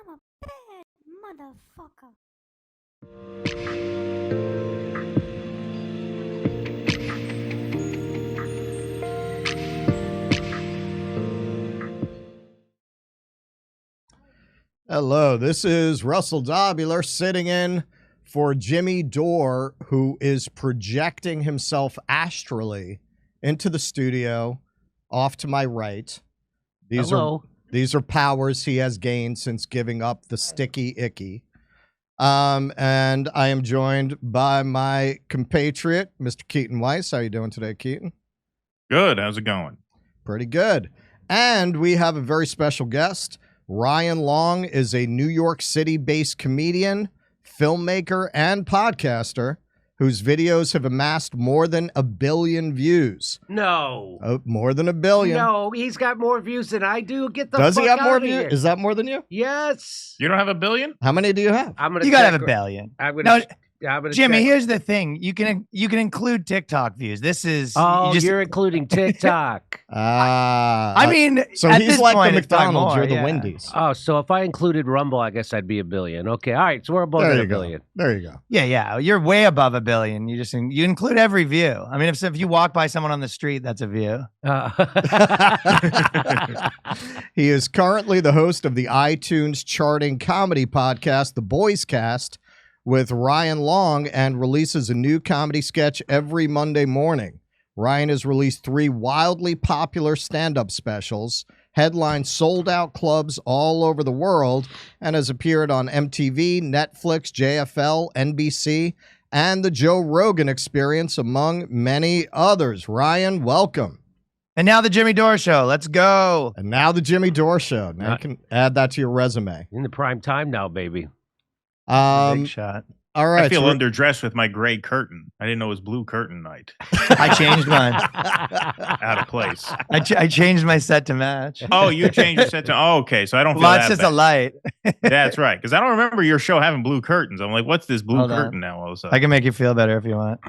I'm a bad motherfucker. Hello, this is Russell Dobular sitting in for Jimmy Dore, who is projecting himself astrally into the studio off to my right. These are powers he has gained since giving up the sticky icky. And I am joined by my compatriot, Mr. Keaton Weiss. How you doing today, Keaton? Good. How's it going? Pretty good. And we have a very special guest. Ryan Long is a New York City-based comedian, filmmaker, and podcaster whose videos have amassed more than 1 billion views. No. More than 1 billion. No, he's got more views than I do. Get the Does fuck he have more outta views? here. Is that more than you? Yes. You don't have 1 billion? How many do you have? You gotta have 1 billion. I'm gonna, No, I'm gonna Jimmy, check. here's the thing. You can include TikTok views. This is Oh, you you're including TikTok. I mean, so at he's this like point, the it's probably McDonald's, more, you're the yeah. Wendy's. Oh, so if I included Rumble, I guess I'd be 1 billion. Okay, all right, so we're above There you 1 go. billion. There you go. Yeah. You're way above 1 billion. You include every view. I mean, if you walk by someone on the street, that's a view. He is currently the host of the iTunes charting comedy podcast, The Boys Cast, with Ryan Long, and releases a new comedy sketch every Monday morning. Ryan has released 3 wildly popular stand-up specials, headlined sold-out clubs all over the world, and has appeared on MTV, Netflix, JFL, NBC, and The Joe Rogan Experience, among many others. Ryan, welcome. And now the Jimmy Dore Show. Let's go. And now the Jimmy Dore Show. Now you can add that to your resume. In the prime time now, baby. Big shot. All right. I feel so underdressed with my gray curtain. I didn't know it was blue curtain night. I changed mine. Out of place. I changed my set to match. Oh, you changed your set to... Oh, okay. So I don't feel Well, that it's just bad. a light. That's right. Because I don't remember your show having blue curtains. I'm like, what's this blue Hold on. curtain now all of a sudden? I can make you feel better if you want.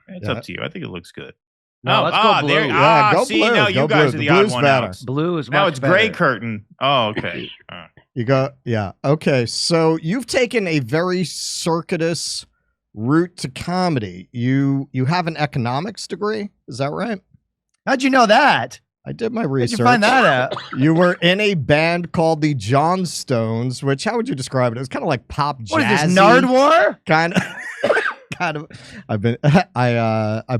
It's up to you. I think it looks good. No, let's go blue. There, Yeah, go see, blue. now Go you guys blue. are the The odd blue's one better. out. Blue is Now much it's gray better. curtain. Oh, okay. All right. you go. Yeah. Okay. So you've taken a very circuitous route to comedy. You have an economics degree. Is that right? How'd you know that? I did my How'd research. you find that out? You were in a band called the Johnstones, which, how would you describe it? It was kind of like pop jazzy. What is this, Nardwar? Kind of. Kind of. I've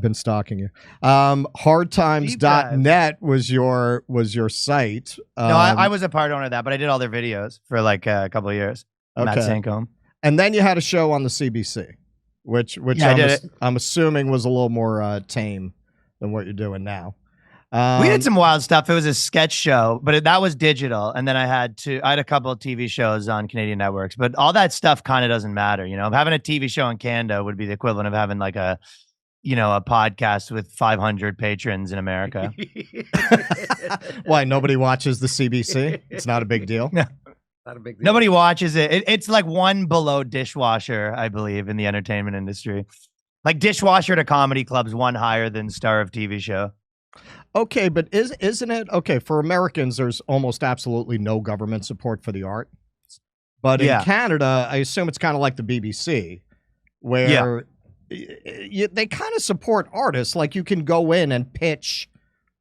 been stalking you. Hardtimes.net was your site. No, I was a part owner of that, but I did all their videos for like a couple of years. Matt Okay. Sancombe. And then you had a show on the CBC, which Yeah, I'm assuming was a little more tame than what you're doing now. We did some wild stuff. It was a sketch show, but that was digital. And then I had a couple of TV shows on Canadian networks, but all that stuff kind of doesn't matter. You know, having a TV show in Canada would be the equivalent of having like a podcast with 500 patrons in America. Why, nobody watches the CBC? It's not a big deal. No. Not a big deal. Nobody watches it. It's like one below dishwasher, I believe, in the entertainment industry. Like dishwasher to comedy clubs, one higher than star of TV show. Okay, but isn't it okay for Americans? There's almost absolutely no government support for the art, but in Yeah. Canada, I assume it's kind of like the BBC, where they kind of support artists. Like you can go in and pitch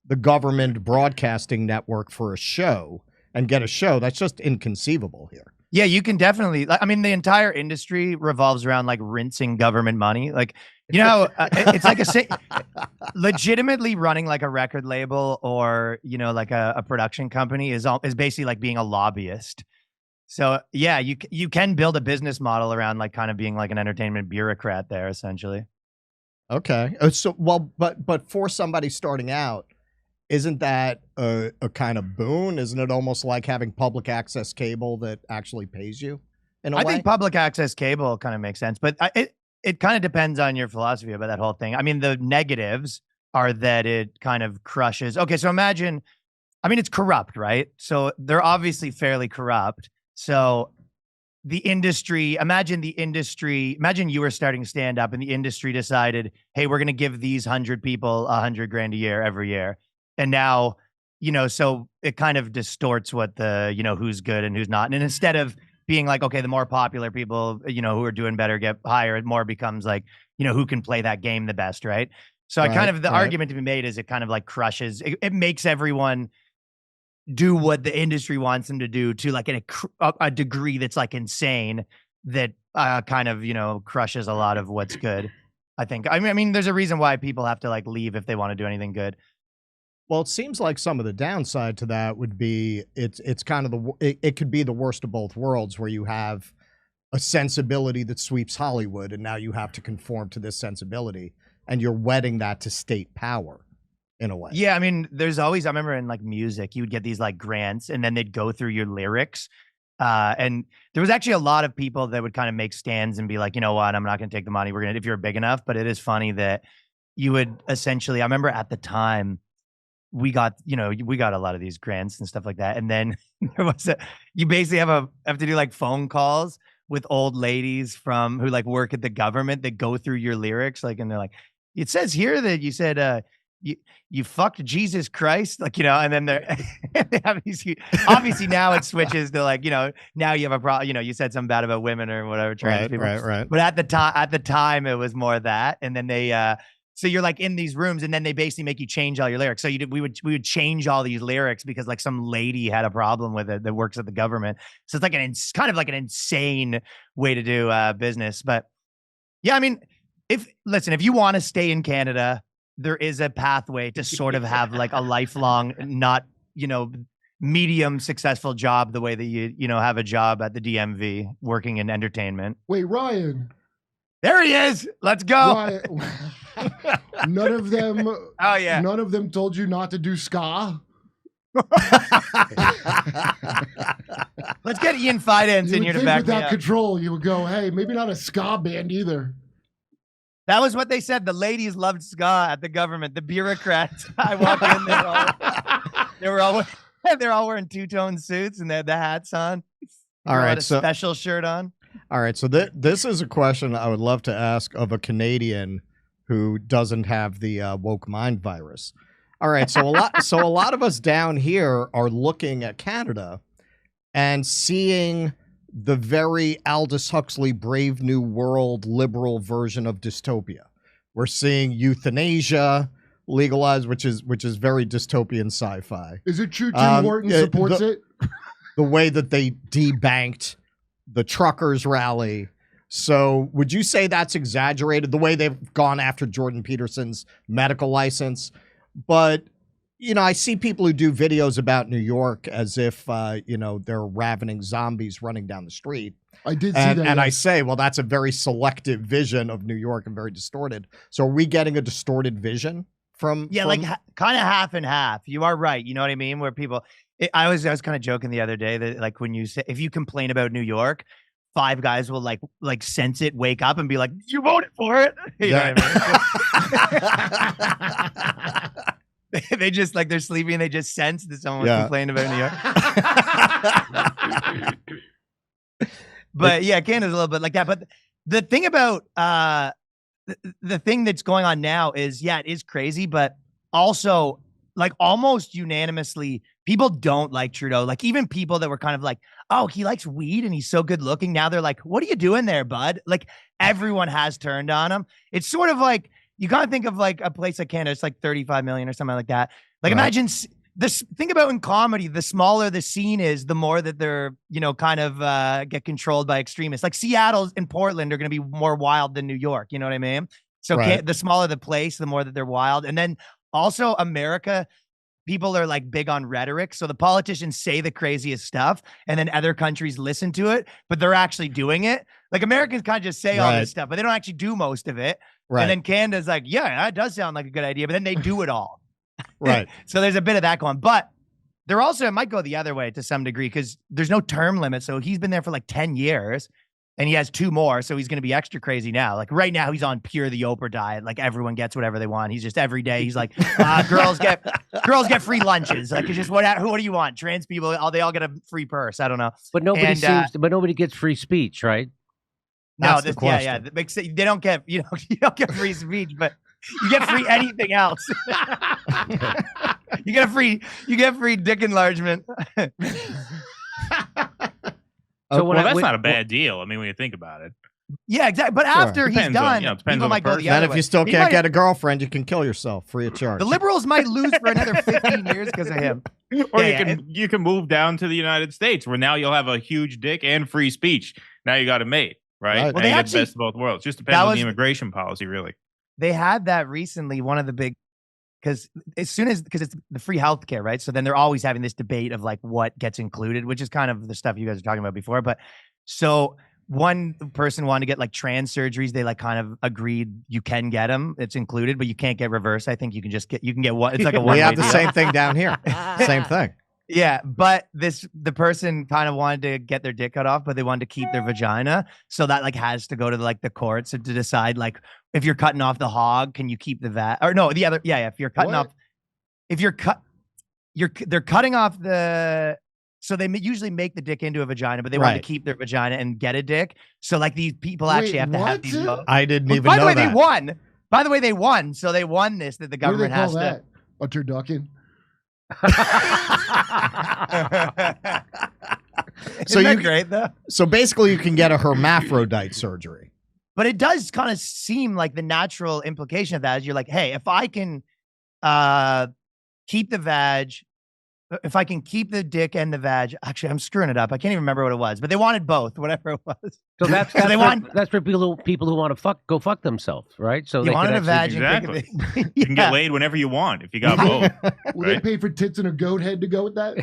the government broadcasting network for a show and get a show. That's just inconceivable here. Yeah, you can definitely. I mean, the entire industry revolves around like rinsing government money. Like, you know, it's like legitimately running like a record label or like a production company is basically like being a lobbyist. So yeah, you can build a business model around like kind of being like an entertainment bureaucrat there, essentially. Okay, but for somebody starting out, isn't that a kind of boon? Isn't it almost like having public access cable that actually pays you in a way? I think public access cable kind of makes sense, but it kind of depends on your philosophy about that whole thing. I mean, the negatives are that it kind of crushes. Okay, so imagine, I mean, it's corrupt, right? So they're obviously fairly corrupt. So the industry, imagine you were starting stand up and the industry decided, hey, we're going to give these 100 people $100,000 a year every year. And now, so it kind of distorts what the, who's good and who's not. And instead of being like, okay, the more popular people, who are doing better get higher, it more becomes like, who can play that game the best, right? So the argument to be made is it kind of like crushes, it makes everyone do what the industry wants them to do to like a degree that's like insane that kind of, crushes a lot of what's good, I think. I mean, there's a reason why people have to like leave if they want to do anything good. Well, it seems like some of the downside to that would be it's kind of it could be the worst of both worlds, where you have a sensibility that sweeps Hollywood, and now you have to conform to this sensibility, and you're wedding that to state power in a way. Yeah, I mean, there's always, I remember in like music, you would get these like grants, and then they'd go through your lyrics. And there was actually a lot of people that would kind of make stands and be like, you know what, I'm not going to take the money. If you're big enough. But it is funny that you would essentially, I remember at the time, we got a lot of these grants and stuff like that. And then there was you basically have to do like phone calls with old ladies who like work at the government that go through your lyrics. Like, and they're like, it says here that you said, you fucked Jesus Christ, like, and then they have these, obviously now it switches to like, now you have a problem, you said something bad about women or whatever, trans people. Right. But at the time it was more that, and then they, so you're like in these rooms, and then they basically make you change all your lyrics. So we would change all these lyrics because like some lady had a problem with it that works at the government. So it's like kind of like an insane way to do business. But yeah, I mean, if you want to stay in Canada, there is a pathway to sort of have like a lifelong, not, medium successful job the way that you have a job at the DMV working in entertainment. Wait, Ryan. There he is. Let's go. Ryan. None of them. Oh yeah. None of them told you not to do ska. Let's get Ian Fidance in here to back me without up. control, you would go, hey, maybe not a ska band either. That was what they said. The ladies loved ska at the government. The bureaucrats. I walk in, they're all wearing two-tone suits and they had the hats on. All right, a special shirt on. All right, so this is a question I would love to ask of a Canadian who doesn't have the woke mind virus. All right, so a lot of us down here are looking at Canada and seeing the very Aldous Huxley Brave New World liberal version of dystopia. We're seeing euthanasia legalized, which is very dystopian sci-fi. Is it true Tim Horton supports it? The way that they debanked the truckers rally. So would you say that's exaggerated, the way they've gone after Jordan Peterson's medical license? But, I see people who do videos about New York as if, they're ravening zombies running down the street. I did see that. And I say, well, that's a very selective vision of New York and very distorted. So are we getting a distorted vision from? Yeah, like kind of half and half. You are right. You know what I mean? Where people, I was kind of joking the other day that like when you say, if you complain about New York, 5 guys will like sense it, wake up and be like, you voted for it. You know what I mean? They just like, they're sleeping and they just sense that someone was complaining about New York. But yeah, Canada's a little bit like that. But the thing about the thing that's going on now is, yeah, it is crazy, but also like almost unanimously, people don't like Trudeau. Like even people that were kind of like, oh, he likes weed and he's so good looking. Now they're like, what are you doing there, bud? Like everyone has turned on him. It's sort of like, you got to think of like a place like Canada. It's like 35 million or something like that. Like imagine this, think about in comedy, the smaller the scene is, the more that they're, kind of get controlled by extremists. Like Seattle and Portland are going to be more wild than New York. You know what I mean? So the smaller the place, the more that they're wild. And then also America, people are like big on rhetoric. So the politicians say the craziest stuff and then other countries listen to it, but they're actually doing it. Like Americans kind of just say all this stuff, but they don't actually do most of it. Right. And then Canada's like, yeah, that does sound like a good idea, but then they do it all. Right. So there's a bit of that going, but they're also, it might go the other way to some degree because there's no term limit. So he's been there for like 10 years and he has 2 more. So he's going to be extra crazy now. Like right now he's on pure the Oprah diet. Like everyone gets whatever they want. He's just every day. He's like, girls get free lunches. Like it's just, who do you want? Trans people, they all get a free purse. I don't know. But nobody gets free speech, right? No, they don't get, you don't get free speech, but you get free anything else. you get free dick enlargement. So Well, that's not a bad deal. I mean, when you think about it. Yeah, exactly. But after he's Depends on- done, you know, depends people on the might go the person. other And if way. you still He can't might- get a girlfriend, you can kill yourself free of charge. the liberals might lose for another 15 years because of him. Or Yeah, you can move down to the United States where now you'll have a huge dick and free speech. Now you got it made, right? Right. Now Well, they you get actually- the best of both worlds. Just depends that on was- the immigration policy, really. They had that recently. One of the big, because because it's the free healthcare, right? So then they're always having this debate of like what gets included, which is kind of the stuff you guys were talking about before. But so one person wanted to get like trans surgeries. They like kind of agreed you can get them. It's included, but you can't get reverse. I think you can get one. It's like a one. We have the same thing down here. Same thing. Yeah, but the person kind of wanted to get their dick cut off, but they wanted to keep their vagina. So that like has to go to like the courts to decide like if you're cutting off the hog, can you keep the vat? Or no, the other, yeah. If you're cutting What? off, they're cutting off the. So they usually make the dick into a vagina, but they want Right. to keep their vagina and get a dick. So like these people Wait, actually have to have what? these. votes. I didn't Well, even by know the way, that. they won. By the way, they won. So they won this that the What do they government call has that? A turducken? to. So Isn't that you- great though? So basically, you can get a hermaphrodite surgery. But it does kind of seem like the natural implication of that is you're like, hey, if I can keep the vag, if I can keep the dick and the vag, actually, I'm screwing it up. I can't even remember what it was, but they wanted both, whatever it was. So that's So they want- that's for people who want to go fuck themselves, right? So You they wanted a could vag. actually- and You can get laid whenever you want if you got both. Will they Right. pay for tits and a goat head to go with that?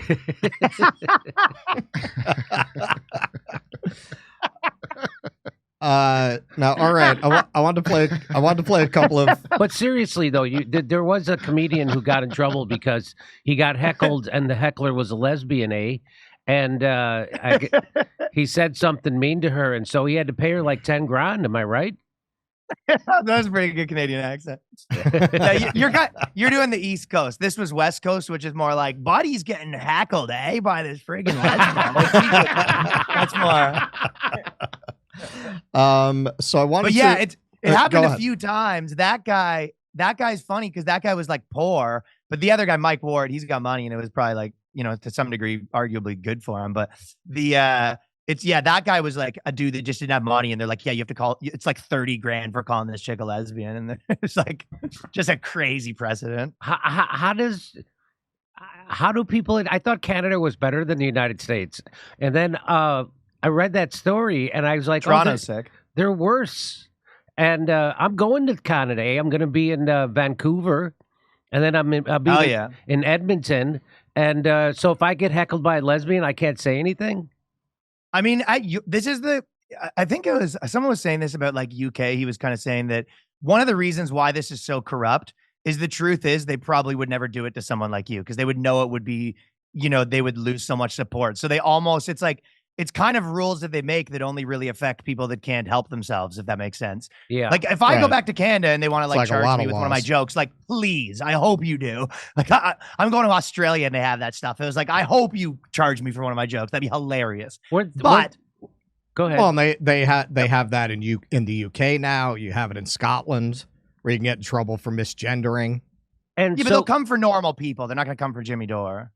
Now, all right. I want to play a couple of. But seriously, though, there was a comedian who got in trouble because he got heckled, and the heckler was a lesbian, and he said something mean to her, and so he had to pay her like 10 grand. Am I right? that was a pretty good Canadian accent. Yeah, you're doing the East Coast. This was West Coast, which is more like Buddy's getting heckled, by this friggin' lesbian. That's more. So I wanted But yeah, to. it go happened a ahead. few times. That guy's funny because that guy was like poor, but the other guy, Mike Ward, he's got money, and it was probably like, to some degree, arguably good for him. But that guy was like a dude that just didn't have money, and they're like, yeah, you have to call. It's like 30 grand for calling this chick a lesbian, and it's like just a crazy precedent. How do people? I thought Canada was better than the United States, and then I read that story, and I was like, Toronto's sick. they're worse. And I'm going to Canada. I'm going to be in Vancouver, and then I'll be in Edmonton. And so if I get heckled by a lesbian, I can't say anything. I mean, I think it was someone was saying this about like UK. He was kind of saying that one of the reasons why this is so corrupt is the truth is they probably would never do it to someone like you because they would know it would be, they would lose so much support. So they almost, it's kind of rules that they make that only really affect people that can't help themselves, if that makes sense. Yeah. Like if I go Right. back to Canada and they want to It's like a charge lot me of with one of my laws. jokes, like, please, I hope you do. Like I'm going to Australia and they have that stuff. It was like, I hope you charge me for one of my jokes. That'd be hilarious. But go ahead. Well, and they have that in the UK now. You have it in Scotland where you can get in trouble for misgendering. and yeah, but so they'll come for normal people. They're not going to come for Jimmy Dore.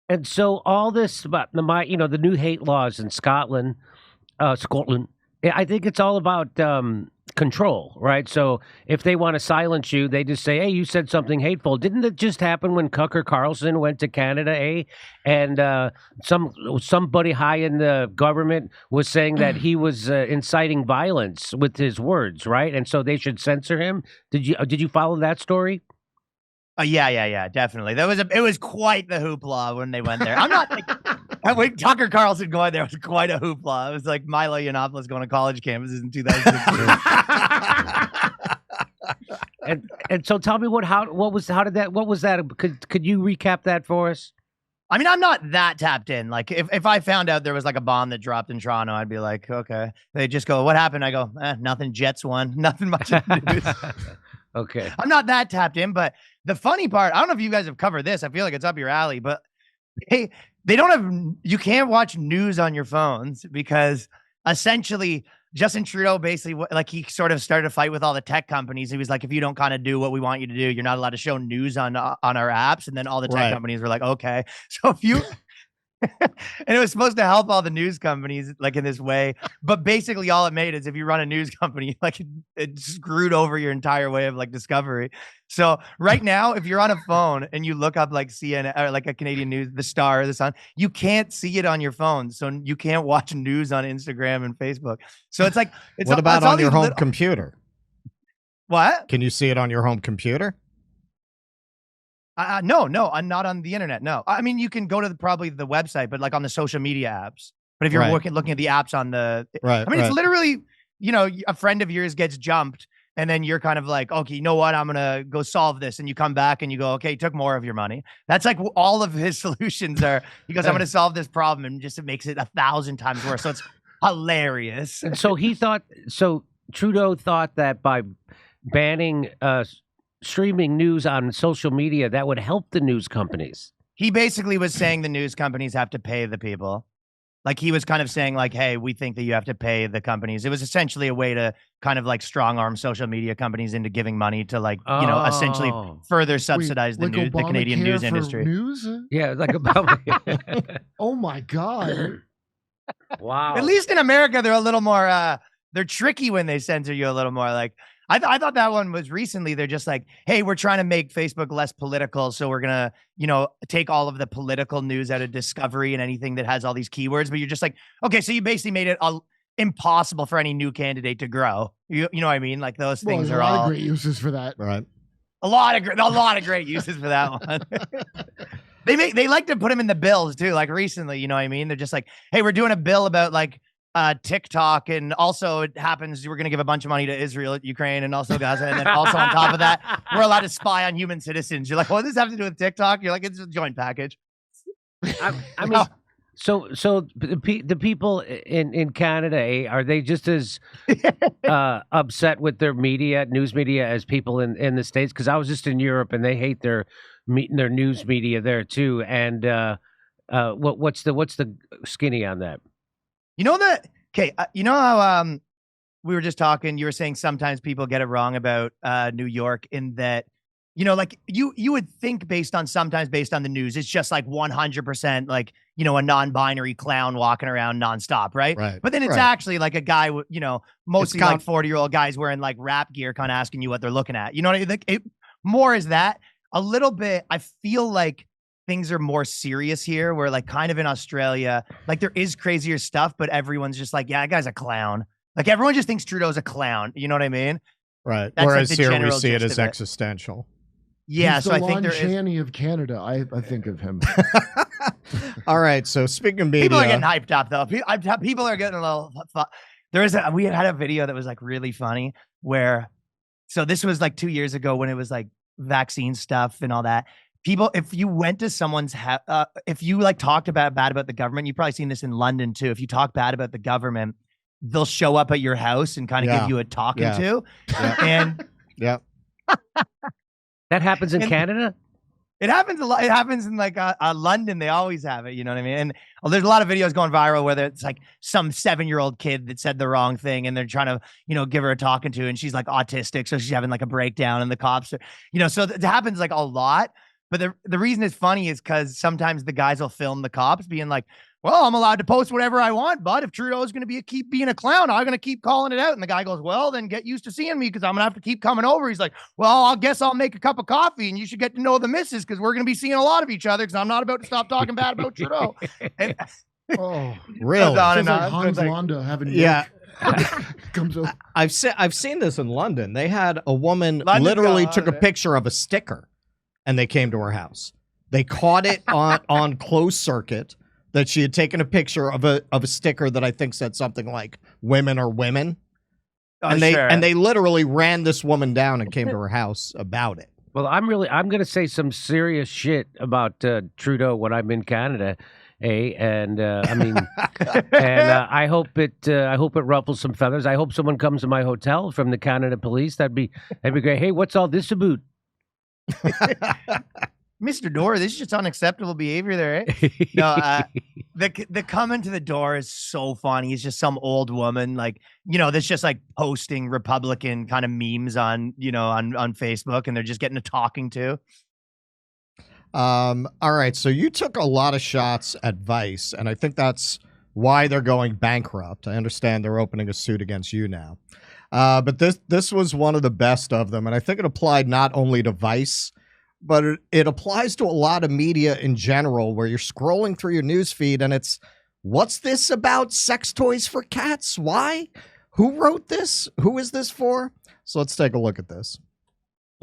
And so all this about the new hate laws in Scotland, I think it's all about control, right? So if they want to silence you, they just say, hey, you said something hateful. Didn't it just happen when Tucker Carlson went to Canada, And somebody high in the government was saying that he was inciting violence with his words, right? And so they should censor him. Did you follow that story? Yeah, definitely. It was quite the hoopla when they went there. I'm not when Tucker Carlson going there was quite a hoopla. It was like Milo Yiannopoulos going to college campuses in 2016. And so tell me what was that? Could you recap that for us? I mean, I'm not that tapped in. Like if I found out there was like a bomb that dropped in Toronto, I'd be like, okay. They just go, what happened? I go, nothing. Jets won. Nothing much in the news. Okay. I'm not that tapped in, but the funny part, I don't know if you guys have covered this. I feel like it's up your alley, but they don't have, you can't watch news on your phones because essentially Justin Trudeau basically, like he sort of started a fight with all the tech companies. He was like, if you don't kind of do what we want you to do, you're not allowed to show news on our apps. And then all the tech Right. companies were like, okay. So And it was supposed to help all the news companies like in this way. But basically all it made is if you run a news company, like it screwed over your entire way of like discovery. So right now, if you're on a phone and you look up like CNN or like a Canadian news, the Star, the Sun, you can't see it on your phone. So you can't watch news on Instagram and Facebook. So it's like, What about on your home computer? What? Can you see it on your home computer? No, I'm not on the internet. No, I mean, you can go to probably the website, but like on the social media apps. But if you're looking at the apps on the, I mean, it's literally, you know, a friend of yours gets jumped and then you're kind of like, okay, you know what? I'm going to go solve this. And you come back and you go, okay, he took more of your money. That's like all of his solutions are, he goes, I'm going to solve this problem. And just, it makes it 1,000 times worse. So it's hilarious. And so Trudeau thought that by banning streaming news on social media, that would help the news companies. He basically was saying the news companies have to pay the people. Like he was kind of saying like, hey, we think that you have to pay the companies. It was essentially a way to kind of like strong arm social media companies into giving money to like, you know, essentially further subsidize the news, the Canadian news industry. News? Yeah, like about. Oh my God. Wow. At least in America, they're a little more, they're tricky when they censor you a little more. Like I thought that one was recently. They're just like, hey, we're trying to make Facebook less political. So we're going to, you know, take all of the political news out of Discovery and anything that has all these keywords. But you're just like, okay, so you basically made it impossible for any new candidate to grow. You know what I mean? Like those things are all. A lot of great uses for that. Right. A lot of great uses for that one. They like to put them in the bills too. Like recently, you know what I mean? They're just like, hey, we're doing a bill about like, TikTok, and also it happens we're going to give a bunch of money to Israel, Ukraine, and also Gaza, and then also on top of that, we're allowed to spy on human citizens. You're like, what does this have to do with TikTok? You're like, it's a joint package. I mean, so the people in Canada, are they just as upset with their news media, as people in the States? Because I was just in Europe and they hate their news media there too. And what's the skinny on that? You know that, okay, you know how we were just talking, you were saying sometimes people get it wrong about New York in that, you know, like you would think based on the news, it's just like 100% like, you know, a non-binary clown walking around nonstop, right? But then it's actually like a guy, you know, mostly like 40-year-old guys wearing like rap gear kind of asking you what they're looking at. You know what I mean? More is that. A little bit, I feel like things are more serious here, where like kind of in Australia, like there is crazier stuff, but everyone's just like, yeah, that guy's a clown. Like everyone just thinks Trudeau's a clown. You know what I mean? Right. That's Whereas like the here we general see it gist as of it. existential. Yeah. He's So the I think there Lon is. Chaney of Canada. I think of him. All right. So speaking of media, People are getting hyped up though. People are getting a little. We had a video that was like really funny where, so this was like 2 years ago when it was like vaccine stuff and all that. People, if you went to someone's if you like talked bad about the government, you've probably seen this in London too. If you talk bad about the government, they'll show up at your house and kind of give you a talking to. And that happens in Canada. It happens a lot. It happens in like London. They always have it. You know what I mean? And there's a lot of videos going viral where it's like some 7-year-old kid that said the wrong thing and they're trying to, you know, give her a talking to, and she's like autistic. So she's having like a breakdown, and the cops are, you know, so it happens like a lot. But the reason it's funny is because sometimes the guys will film the cops being like, well, I'm allowed to post whatever I want, but if Trudeau's going to keep being a clown, I'm going to keep calling it out. And the guy goes, well, then get used to seeing me because I'm going to have to keep coming over. He's like, well, I guess I'll make a cup of coffee and you should get to know the missus because we're going to be seeing a lot of each other because I'm not about to stop talking bad about Trudeau. And, Oh, really? it's like Hans Landa having comes over. I've seen this in London. They had a woman literally took a picture of a sticker, and they came to her house. They caught it on closed circuit that she had taken a picture of a sticker that I think said something like "Women are women," and they literally ran this woman down and came to her house about it. Well, I'm going to say some serious shit about Trudeau when I'm in Canada. And I mean, and I hope it ruffles some feathers. I hope someone comes to my hotel from the Canada Police. That'd be great. Hey, what's all this about? Mr. Dore, this is just unacceptable behavior there, eh? No, the coming to the door is so funny. It's just some old woman, like, you know, that's just like posting Republican kind of memes on, you know, on Facebook, and they're just getting a talking to. All right, so you took a lot of shots at Vice, and I think that's why they're going bankrupt. I understand they're opening a suit against you now. But this was one of the best of them, and I think it applied not only to Vice, but it applies to a lot of media in general, where you're scrolling through your news feed and it's, what's this about sex toys for cats? Why? Who wrote this? Who is this for? So let's take a look at this.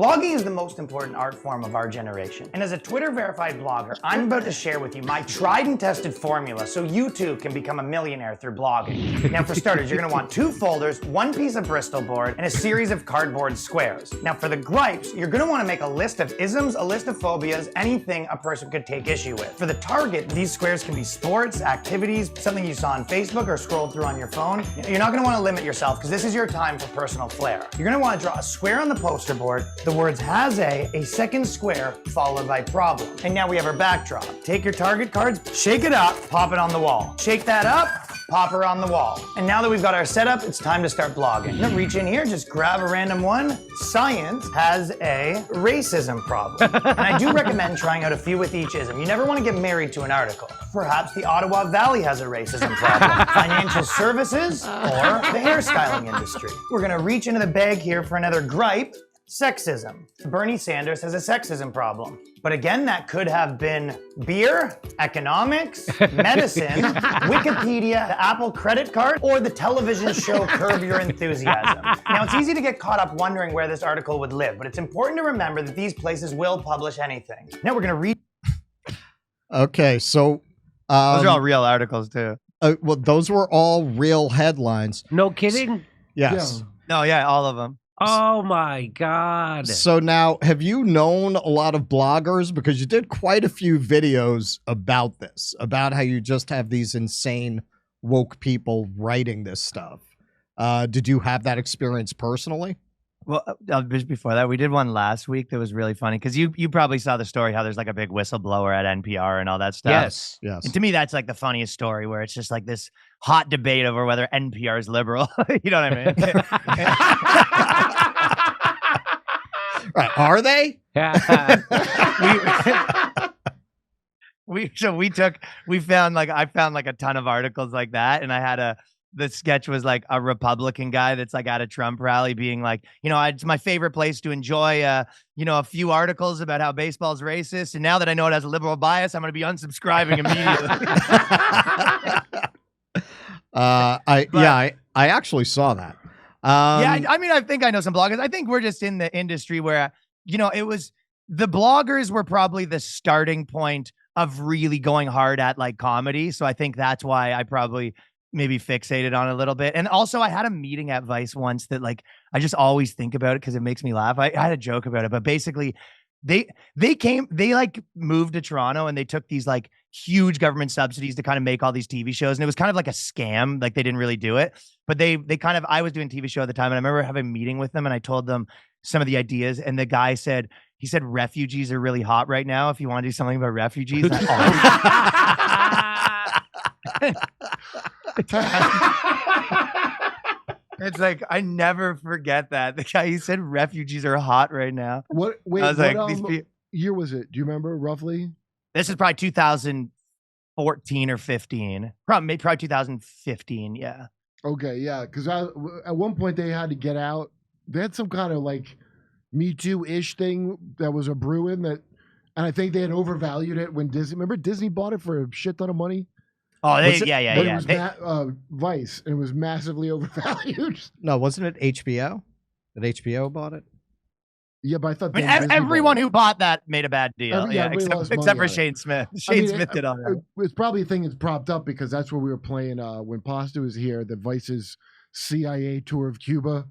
Blogging is the most important art form of our generation. And as a Twitter-verified blogger, I'm about to share with you my tried and tested formula so you too can become a millionaire through blogging. Now for starters, you're gonna want 2 folders, 1 piece of Bristol board, and a series of cardboard squares. Now for the gripes, you're gonna wanna make a list of isms, a list of phobias, anything a person could take issue with. For the target, these squares can be sports, activities, something you saw on Facebook or scrolled through on your phone. You're not gonna wanna limit yourself because this is your time for personal flair. You're gonna wanna draw a square on the poster board, the words has a second square followed by problem. And now we have our backdrop. Take your target cards, shake it up, pop it on the wall. Shake that up, pop her on the wall. And now that we've got our setup, it's time to start blogging. Now reach in here, just grab a random one. Science has a racism problem. And I do recommend trying out a few with each ism. You never want to get married to an article. Perhaps the Ottawa Valley has a racism problem. Financial services or the hairstyling industry. We're gonna reach into the bag here for another gripe. Sexism. Bernie Sanders has a sexism problem. But again, that could have been beer, economics, medicine, Wikipedia, the Apple credit card, or the television show Curb Your Enthusiasm. Now, it's easy to get caught up wondering where this article would live, but it's important to remember that these places will publish anything. Now we're gonna read. Okay, so Those are all real articles too. well, those were all real headlines. No kidding? Yes. No, yeah, all of them. Oh my God. So now, have you known a lot of bloggers? Because you did quite a few videos about this, about how you just have these insane woke people writing this stuff. Did you have that experience personally? Well, just before that, we did one last week that was really funny because you probably saw the story how there's like a big whistleblower at NPR and all that stuff. Yes. Yes. And to me, that's like the funniest story where it's just like this hot debate over whether NPR is liberal. You know what I mean? Right. Are they? I found like a ton of articles like that, and I had the sketch was like a Republican guy that's like at a Trump rally being like, it's my favorite place to enjoy, a few articles about how baseball's racist. And now that I know it has a liberal bias, I'm going to be unsubscribing immediately. I actually saw that. I mean, I think I know some bloggers. I think we're just in the industry where, it was the bloggers were probably the starting point of really going hard at like comedy. So I think that's why I probably maybe fixated on it a little bit. And also I had a meeting at Vice once that like, I just always think about it because it makes me laugh. I had a joke about it, but basically they like moved to Toronto and they took these like huge government subsidies to kind of make all these TV shows. And it was kind of like a scam. Like they didn't really do it, but I was doing a TV show at the time. And I remember having a meeting with them and I told them some of the ideas. And the guy said, refugees are really hot right now. If you want to do something about refugees. It's like, I never forget that. The guy, he said refugees are hot right now. What? Wait, I was what like, year was it? Do you remember roughly? This is probably 2014 or 15. Probably 2015, yeah. Okay, yeah. Because at one point they had to get out. They had some kind of like Me Too-ish thing that was a brewing and I think they had overvalued it when Disney bought it for a shit ton of money? Oh, Yeah. It was Vice, and it was massively overvalued. No, wasn't it HBO? Did HBO bought it? Yeah, but I thought everyone who bought that made a bad deal. Except for it. Shane Smith. Shane Smith did all that. It's probably a thing that's propped up because that's where we were playing when Pasta was here, the Vice's CIA tour of Cuba.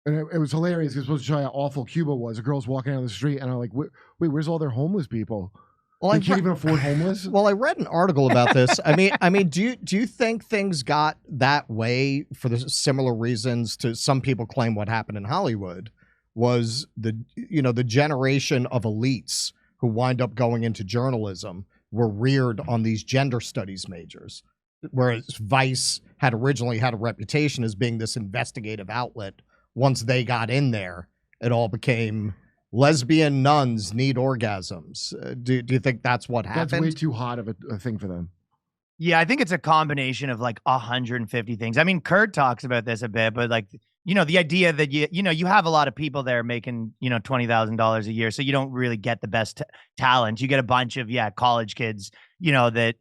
And it was hilarious because it was supposed to show how awful Cuba was. The girls walking down the street, and I'm like, wait, where's all their homeless people? Well, they can't even afford homeless. Well, I read an article about this. I mean, do you think things got that way for the similar reasons to some people claim what happened in Hollywood was the generation of elites who wind up going into journalism were reared on these gender studies majors, whereas Vice had originally had a reputation as being this investigative outlet. Once they got in there, it all became lesbian nuns need orgasms. Do you think that's what happened? That's way too hot of a thing for them. Yeah, I think it's a combination of like 150 things. I mean, Kurt talks about this a bit, but like, you know, the idea that you have a lot of people there making, you know, $20,000 a year. So you don't really get the best talent. You get a bunch of, college kids, you know, that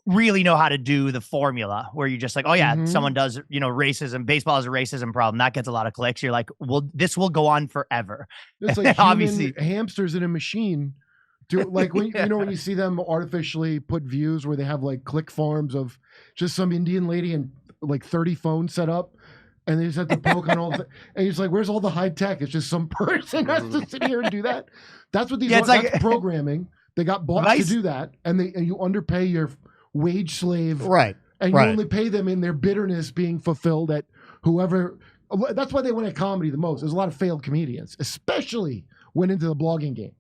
really know how to do the formula where you're just like, oh yeah, someone does, you know, racism. Baseball is a racism problem. That gets a lot of clicks. You're like, well, this will go on forever. It's like obviously hamsters in a machine. Like when you know when you see them artificially put views where they have like click farms of just some Indian lady and like 30 phones set up, and they just have to poke on all the, and he's like, where's all the high tech? It's just some person has to sit here and do that. That's what these are. That's programming. They got bought to do that, and you underpay your wage slave, right? And you only pay them in their bitterness being fulfilled at whoever. That's why they win at comedy the most. There's a lot of failed comedians, especially went into the blogging game.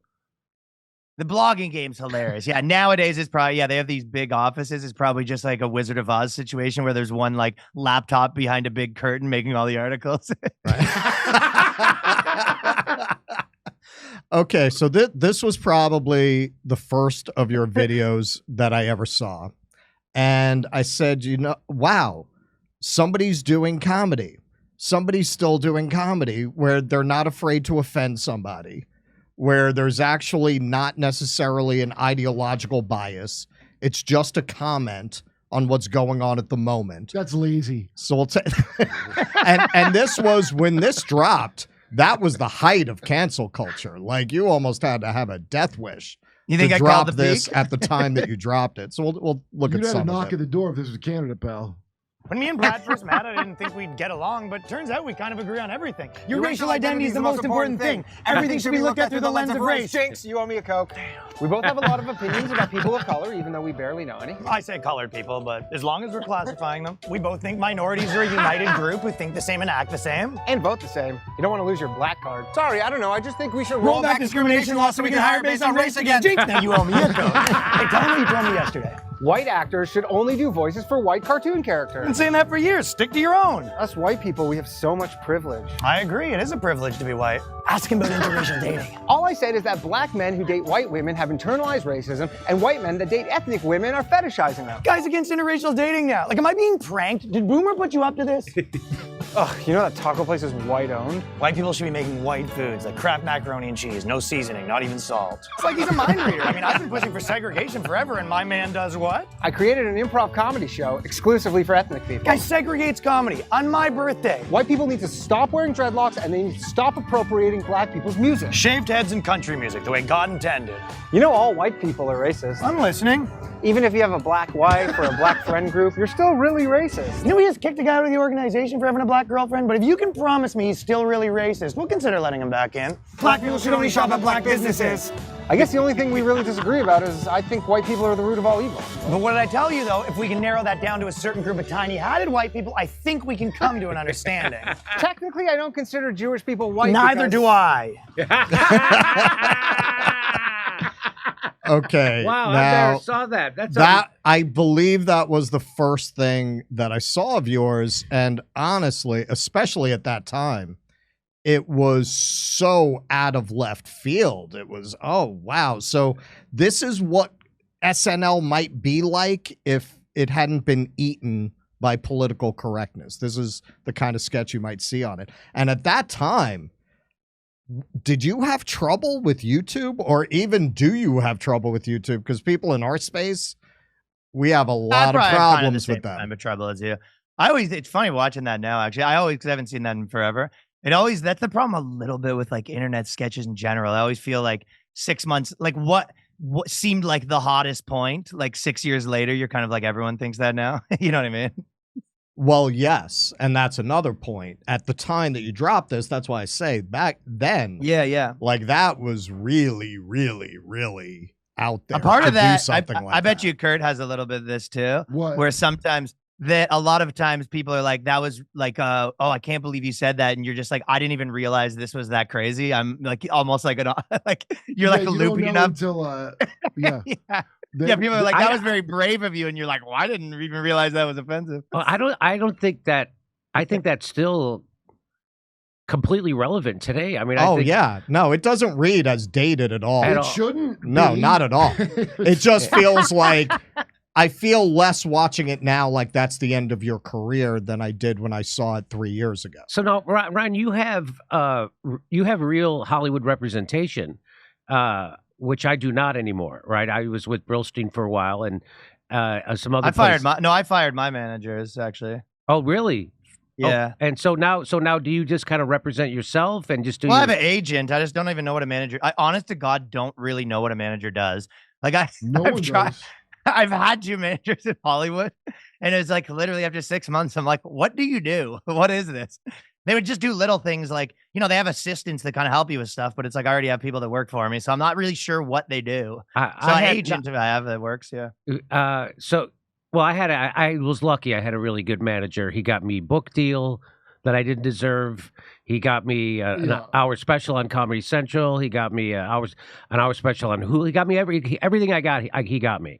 The blogging game's hilarious. Yeah, nowadays it's probably, they have these big offices. It's probably just like a Wizard of Oz situation where there's one like laptop behind a big curtain making all the articles. Okay, so this was probably the first of your videos that I ever saw. And I said, you know, wow, somebody's doing comedy. Somebody's still doing comedy where they're not afraid to offend somebody, where there's actually not necessarily an ideological bias. It's just a comment on what's going on at the moment. That's lazy. So we'll and this was when this dropped. That was the height of cancel culture. Like you almost had to have a death wish. You think to I drop called the this peak? at the time that you dropped it? So we'll look You'd at have some a knock of at it. the door if this was Canada, pal. When me and Brad first met, I didn't think we'd get along, but turns out we kind of agree on everything. Your racial identity is the most important thing. Everything should be looked at through the lens of race. Jinx, you owe me a Coke. We both have a lot of opinions about people of color, even though we barely know any. I say colored people, but as long as we're classifying them, we both think minorities are a united group who think the same and act the same. And vote the same. You don't want to lose your black card. Sorry, I don't know. I just think we should Roll back discrimination laws so we can hire based on race again. Jinx, now you owe me a Coke. Hey, tell me what you told me yesterday. White actors should only do voices for white cartoon characters. I've been saying that for years. Stick to your own. Us white people, we have so much privilege. I agree. It is a privilege to be white. Ask him about interracial dating. All I said is that black men who date white women have internalized racism, and white men that date ethnic women are fetishizing them. Guys against interracial dating now. Like, am I being pranked? Did Boomer put you up to this? Ugh, you know that taco place is white owned? White people should be making white foods like Kraft macaroni and cheese, no seasoning, not even salt. It's like he's a mind reader. I mean, I've been pushing for segregation forever, and my man does what? I created an improv comedy show exclusively for ethnic people. Guy segregates comedy on my birthday. White people need to stop wearing dreadlocks, and they need to stop appropriating black people's music. Shaved heads and country music, the way God intended. You know all white people are racist. I'm listening. Even if you have a black wife or a black friend group, you're still really racist. You know, he just kicked a guy out of the organization for having a black girlfriend, but if you can promise me he's still really racist, we'll consider letting him back in. Black people should only shop at black businesses. I guess the only thing we really disagree about is I think white people are the root of all evil. But what did I tell you, though? If we can narrow that down to a certain group of tiny-hatted white people, I think we can come to an understanding. Technically, I don't consider Jewish people white. Neither do I. Okay. Wow, I now, never saw that. That's I believe that was the first thing that I saw of yours, and honestly, especially at that time, it was so out of left field. It was, oh wow. So this is what SNL might be like if it hadn't been eaten by political correctness. This is the kind of sketch you might see on it. And at that time, did you have trouble with YouTube, or even do you have trouble with YouTube? Because people in our space, we have a lot of problems with that. I'm a trouble as you. It's funny watching that now, actually. Because I haven't seen that in forever. That's the problem a little bit with like internet sketches in general. I always feel like 6 months, like what seemed like the hottest point, like 6 years later, you're kind of like, everyone thinks that now. You know what I mean? Well, yes, and that's another point. At the time that you dropped this, that's why I say back then, yeah, like that was really, really, really out there. A part to of that, do something like I bet that. you Kurt has a little bit of this too. What? Where sometimes a lot of times people are like, that was like, oh, I can't believe you said that, and you're just like, I didn't even realize this was that crazy. I'm like almost like like you're like looping enough until yeah. Yeah, people are like, that was very brave of you, and you're like, well, I didn't even realize that was offensive. Well, I don't think that. I think that still completely relevant today. I mean, Oh I think, yeah, no, it doesn't read as dated at all. At It all. shouldn't. No, be. not at all. It just feels like I feel less watching it now like that's the end of your career than I did when I saw it 3 years ago. So now, Ryan, you have real Hollywood representation, which I do not anymore, right? I was with Brillstein for a while, and some other. I fired my managers actually. Oh, really? Yeah. Oh, and so now, do you just kind of represent yourself and just do? Well, I have an agent. I just don't even know what a manager. I, honest to God, don't really know what a manager does. Like No I've one tried. does. I've had 2 managers in Hollywood, and it's like literally after 6 months, I'm like, what do you do? What is this? They would just do little things like, they have assistants that kind of help you with stuff, but it's like I already have people that work for me, so I'm not really sure what they do. Agent I have that works, yeah. Well, I was lucky. I had a really good manager. He got me book deal that I didn't deserve. He got me an hour special on Comedy Central. He got me an hour special on Hulu. He got me everything I got. He got me.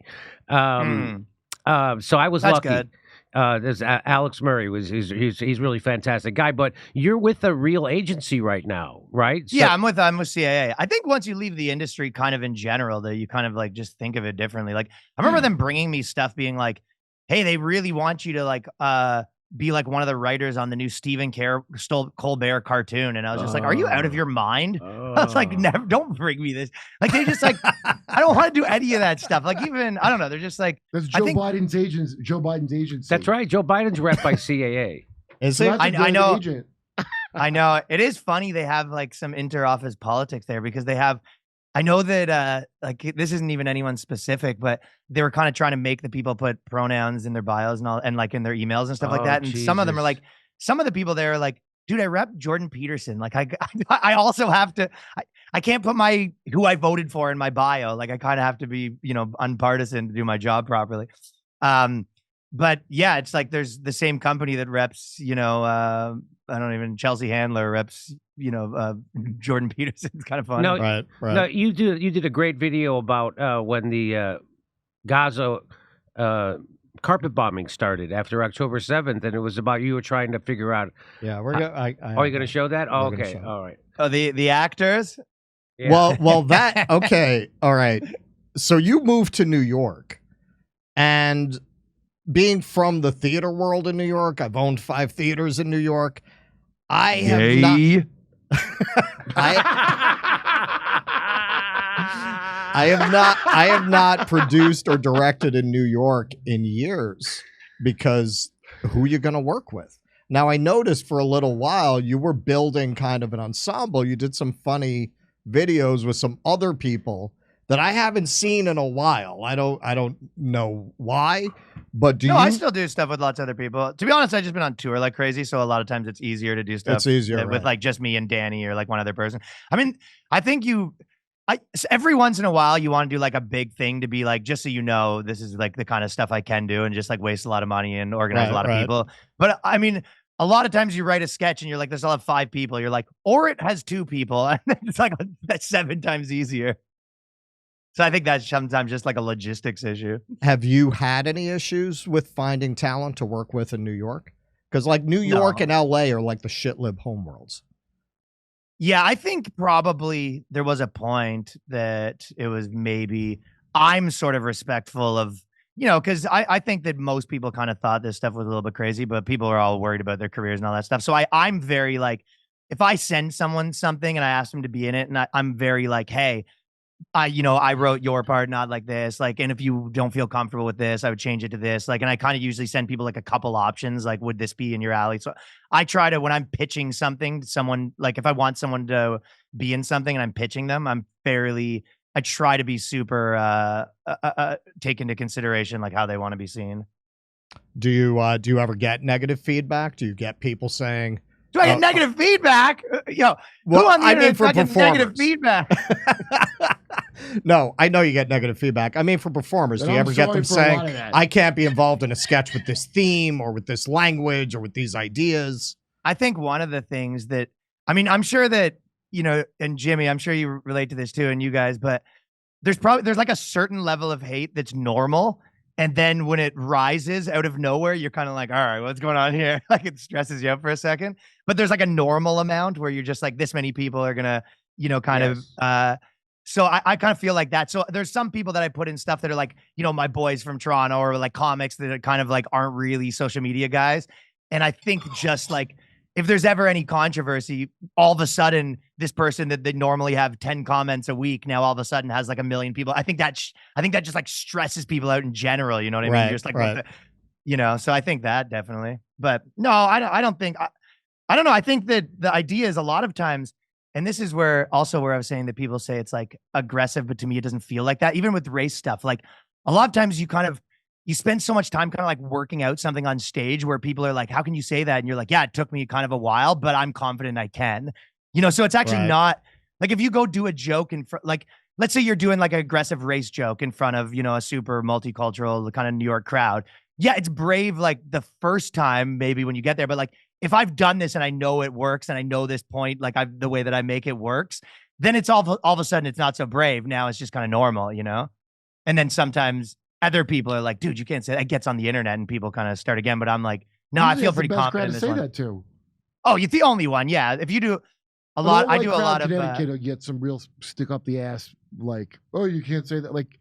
So I was lucky. Good. There's Alex Murray he's really fantastic guy. But you're with a real agency right now, right? So, yeah, I'm with CAA. I think once you leave the industry, kind of in general, that you kind of like just think of it differently. Like I remember them bringing me stuff, being like, "Hey, they really want you to like be like one of the writers on the new Stephen Colbert cartoon," and I was just like, "Are you out of your mind?" I was like, "Never, don't bring me this." Like they just like, I don't want to do any of that stuff. Like even I don't know, they're just like That's Joe Biden's agents. Joe Biden's agency. That's right. Joe Biden's rep by CAA. Is So it? that's a I good know. agent. I know it is funny they have like some inter-office politics there because they have. I know that like this isn't even anyone specific, but they were kind of trying to make the people put pronouns in their bios and all, and like in their emails and stuff like that. And some of them are like, some of the people there are like, dude, I rep Jordan Peterson. Like I also have to. I can't put who I voted for in my bio. Like I kind of have to be unpartisan to do my job properly. But yeah, it's like there's the same company that reps, Chelsea Handler reps, Jordan Peterson. It's kind of funny. No, Right. No, you did a great video about when the Gaza carpet bombing started after October 7th, and it was about you were trying to figure out. Yeah, we're going. Are you going to show that? Oh, We're gonna okay, show it. all right. Oh, the actors. Yeah. Well, that okay, all right. So you moved to New York, and being from the theater world in New York, I've owned 5 theaters in New York. I have not. I have not produced or directed in New York in years because who are you going to work with? Now, I noticed for a little while you were building kind of an ensemble. You did some funny videos with some other people that I haven't seen in a while. I don't know why, but I still do stuff with lots of other people. To be honest, I've just been on tour like crazy, so a lot of times it's easier to do stuff. It's easier with like just me and Danny or like one other person. I mean, I think every once in a while you want to do like a big thing to be like, just so you know, this is like the kind of stuff I can do and just like waste a lot of money and organize a lot of people. But I mean, a lot of times you write a sketch and you're like, this will have 5 people. You're like, or it has 2 people. And it's like, that's 7 times easier. So I think that's sometimes just like a logistics issue. Have you had any issues with finding talent to work with in New York? Because like New York and LA are like the shit-lib homeworlds. Yeah, I think probably there was a point that it was maybe I'm sort of respectful of, because I think that most people kind of thought this stuff was a little bit crazy, but people are all worried about their careers and all that stuff. So I'm very like, if I send someone something and I ask them to be in it, and I'm very like, hey, I wrote your part, not like this. Like, and if you don't feel comfortable with this, I would change it to this. Like, and I kind of usually send people like a couple options. Like, would this be in your alley? So I try to, when I'm pitching something to someone, like if I want someone to be in something and I'm pitching them, I try to be super take into consideration like how they want to be seen. Do you ever get negative feedback? Do you get people saying, do I get negative feedback? Who on the internet gets negative feedback? No, I know you get negative feedback. I mean, for performers, do you ever get them saying, I can't be involved in a sketch with this theme or with this language or with these ideas? I think one of the things that, I'm sure that, and Jimmy, I'm sure you relate to this too, and you guys, but there's like a certain level of hate that's normal. And then when it rises out of nowhere, you're kind of like, all right, what's going on here? Like it stresses you out for a second. But there's like a normal amount where you're just like, this many people are going to, you know, kind of, so I kind of feel like that. So there's some people that I put in stuff that are like, you know, my boys from Toronto or like comics that are kind of like aren't really social media guys. And I think just like, if there's ever any controversy, all of a sudden this person that they normally have 10 comments a week now all of a sudden has like 1 million people. I think that just like stresses people out in general. You know what I mean? Just like, what the, you know, so I think that definitely, but no, I don't think, I don't know. I think that the idea is a lot of times, and this is where also where I was saying that people say it's like aggressive, but to me, it doesn't feel like that. Even with race stuff, like a lot of times you spend so much time kind of like working out something on stage where people are like, how can you say that? And you're like, yeah, it took me kind of a while, but I'm confident I can, you know? So it's actually not like, if you go do a joke in front, like, let's say you're doing like an aggressive race joke in front of, you know, a super multicultural kind of New York crowd. Yeah, it's brave like the first time, maybe when you get there, but like, if I've done this and I know it works and I know this point, like the way that I make it works, then it's all of a sudden it's not so brave. Now it's just kind of normal, you know? And then sometimes other people are like, dude, you can't say that. It gets on the internet and people kind of start again. But I'm like, no, I feel pretty confident in this one. Say that too. Oh, you're the only one. Yeah. If you do a lot, I do a lot of Connecticut get some real stick up the ass. Like, oh, you can't say that. Like,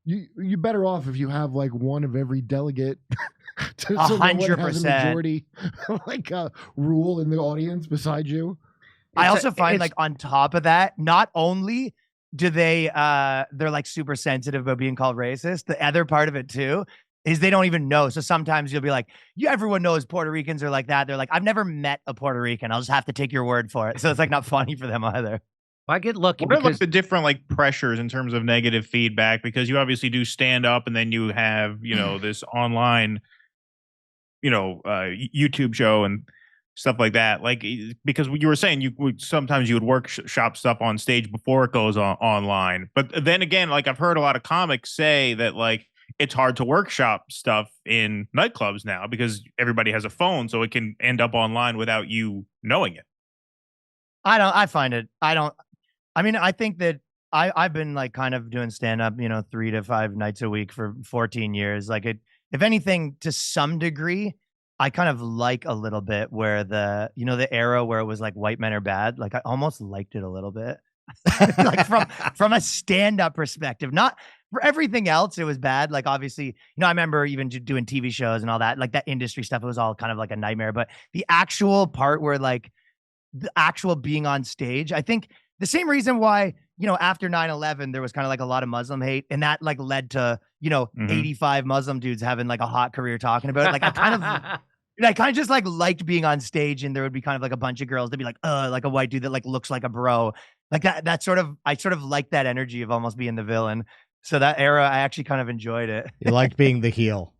you better off if you have like one of every delegate. 100% majority like rule in the audience beside you. I also find like on top of that, not only do they're like super sensitive about being called racist, the other part of it too is they don't even know. So sometimes you'll be like, yeah, everyone knows Puerto Ricans are like that. They're like, I've never met a Puerto Rican. I'll just have to take your word for it. So it's like not funny for them either. I get lucky What are because like the different like pressures in terms of negative feedback? Because you obviously do stand up and then you have, you know, this online, you know, YouTube show and stuff like that. Like, because you were saying you would sometimes you would workshop stuff on stage before it goes online. But then again, like I've heard a lot of comics say that like it's hard to workshop stuff in nightclubs now because everybody has a phone, so it can end up online without you knowing it. I think that I've been like kind of doing stand up, you know, 3 to 5 nights a week for 14 years. Like if anything, to some degree, I kind of like a little bit where the era where it was like white men are bad. Like I almost liked it a little bit, like from a stand-up perspective. Not for everything else, it was bad. Like obviously, you know, I remember even doing TV shows and all that, like that industry stuff. It was all kind of like a nightmare. But the actual part where like the actual being on stage, I think the same reason why, you know, after 9/11, there was kind of like a lot of Muslim hate, and that like led to, you know, 85 Muslim dudes having like a hot career talking about it. Like I kind of just like liked being on stage, and there would be kind of like a bunch of girls that'd be like a white dude that like looks like a bro. Like that sort of, I sort of liked that energy of almost being the villain. So that era, I actually kind of enjoyed it. You liked being the heel.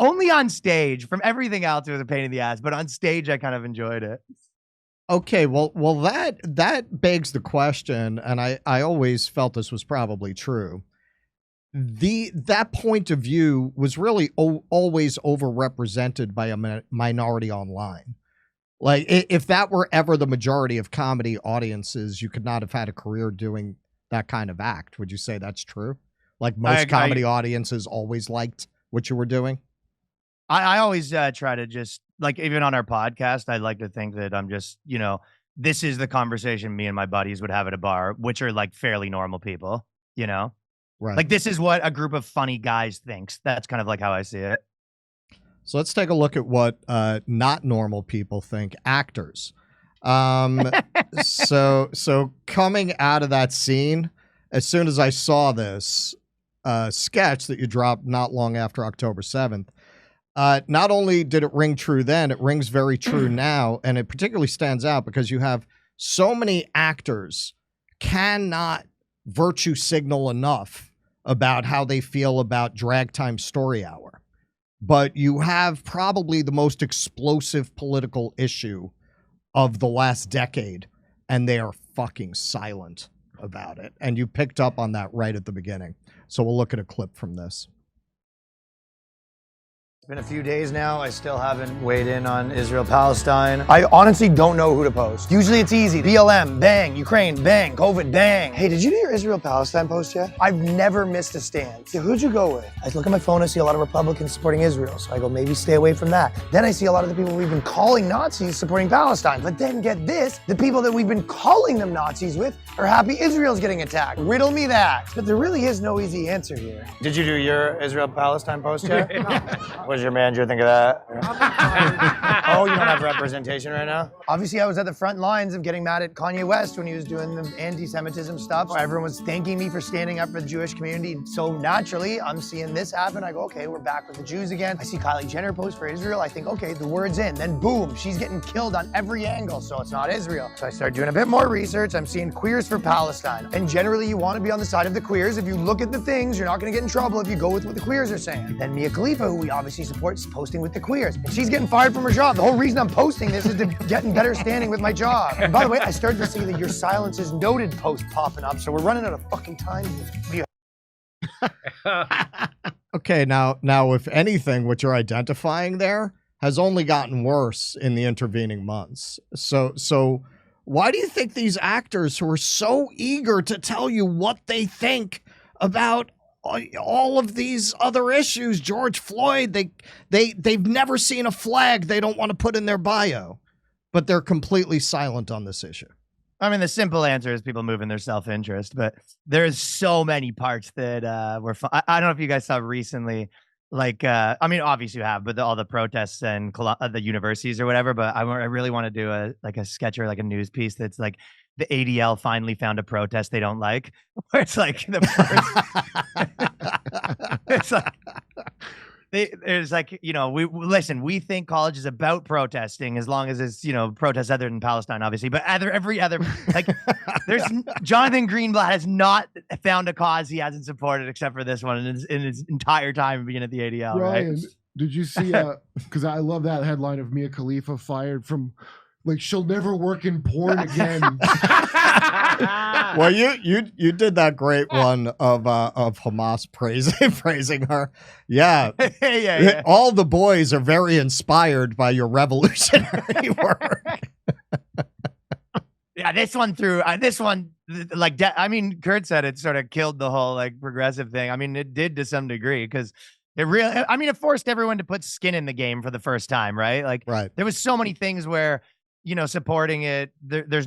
Only on stage. From everything else, it was a pain in the ass, but on stage, I kind of enjoyed it. Okay, well, that begs the question, and I always felt this was probably true. That point of view was really always overrepresented by a minority online. Like, if that were ever the majority of comedy audiences, you could not have had a career doing that kind of act. Would you say that's true? Like most comedy audiences always liked what you were doing? I always try to just, like, even on our podcast, I like to think that I'm just, you know, this is the conversation me and my buddies would have at a bar, which are like fairly normal people, you know? Right. Like this is what a group of funny guys thinks. That's kind of like how I see it. So let's take a look at what not normal people think. Actors. So coming out of that scene, as soon as I saw this sketch that you dropped not long after October 7th, not only did it ring true then, it rings very true now, and it particularly stands out because you have so many actors cannot virtue signal enough about how they feel about Drag Time Story Hour. But you have probably the most explosive political issue of the last decade, and they are fucking silent about it. And you picked up on that right at the beginning. So we'll look at a clip from this. been a few days now. I still haven't weighed in on Israel-Palestine. I honestly don't know who to post. Usually it's easy. BLM, bang. Ukraine, bang. COVID, bang. Hey, did you do your Israel-Palestine post yet? I've never missed a stand. Yeah, who'd you go with? I look at my phone, I see a lot of Republicans supporting Israel. So I go, maybe stay away from that. Then I see a lot of the people we've been calling Nazis supporting Palestine. But then get this, the people that we've been calling them Nazis with are happy Israel's getting attacked. Riddle me that. But there really is no easy answer here. Did you do your Israel-Palestine post yet? What does your manager think of that? Oh, you don't have representation right now? Obviously, I was at the front lines of getting mad at Kanye West when he was doing the anti-Semitism stuff. Everyone was thanking me for standing up for the Jewish community. So naturally, I'm seeing this happen. I go, okay, we're back with the Jews again. I see Kylie Jenner post for Israel. I think, okay, the word's in. Then boom, she's getting killed on every angle. So it's not Israel. So I start doing a bit more research. I'm seeing queers for Palestine. And generally, you want to be on the side of the queers. If you look at the things, you're not going to get in trouble if you go with what the queers are saying. Then Mia Khalifa, who we obviously support, is posting with the queers. And she's getting fired from her job. The whole reason I'm posting this is to get in better standing with my job. And by the way, I started to see that your silence is noted post popping up, so we're running out of fucking time here. Okay, now, if anything, what you're identifying there has only gotten worse in the intervening months. So why do you think these actors who are so eager to tell you what they think about all of these other issues, George Floyd, they've never seen a flag they don't want to put in their bio, but they're completely silent on this issue? I mean, the simple answer is people moving their self-interest, but there's so many parts that were fun. I don't know if you guys saw recently, like, I mean, obviously you have, but all the protests and the universities or whatever, but I really want to do a sketch or like a news piece that's like, the ADL finally found a protest they don't like, where it's like the first, it's like, there's like, you know, we think college is about protesting as long as it's, you know, protests other than Palestine, obviously, but every other, like, there's Jonathan Greenblatt has not found a cause he hasn't supported except for this one in his entire time being at the ADL. Ryan, right? did you see, because I love that headline of Mia Khalifa fired from, like, she'll never work in porn again. Well, you did that great one of Hamas praising her. Yeah. yeah. All the boys are very inspired by your revolutionary work. Yeah, this one like, I mean, Kurt said it sort of killed the whole like progressive thing. I mean, it did to some degree because it forced everyone to put skin in the game for the first time, right? Like, right. There was so many things where, you know, supporting it, there's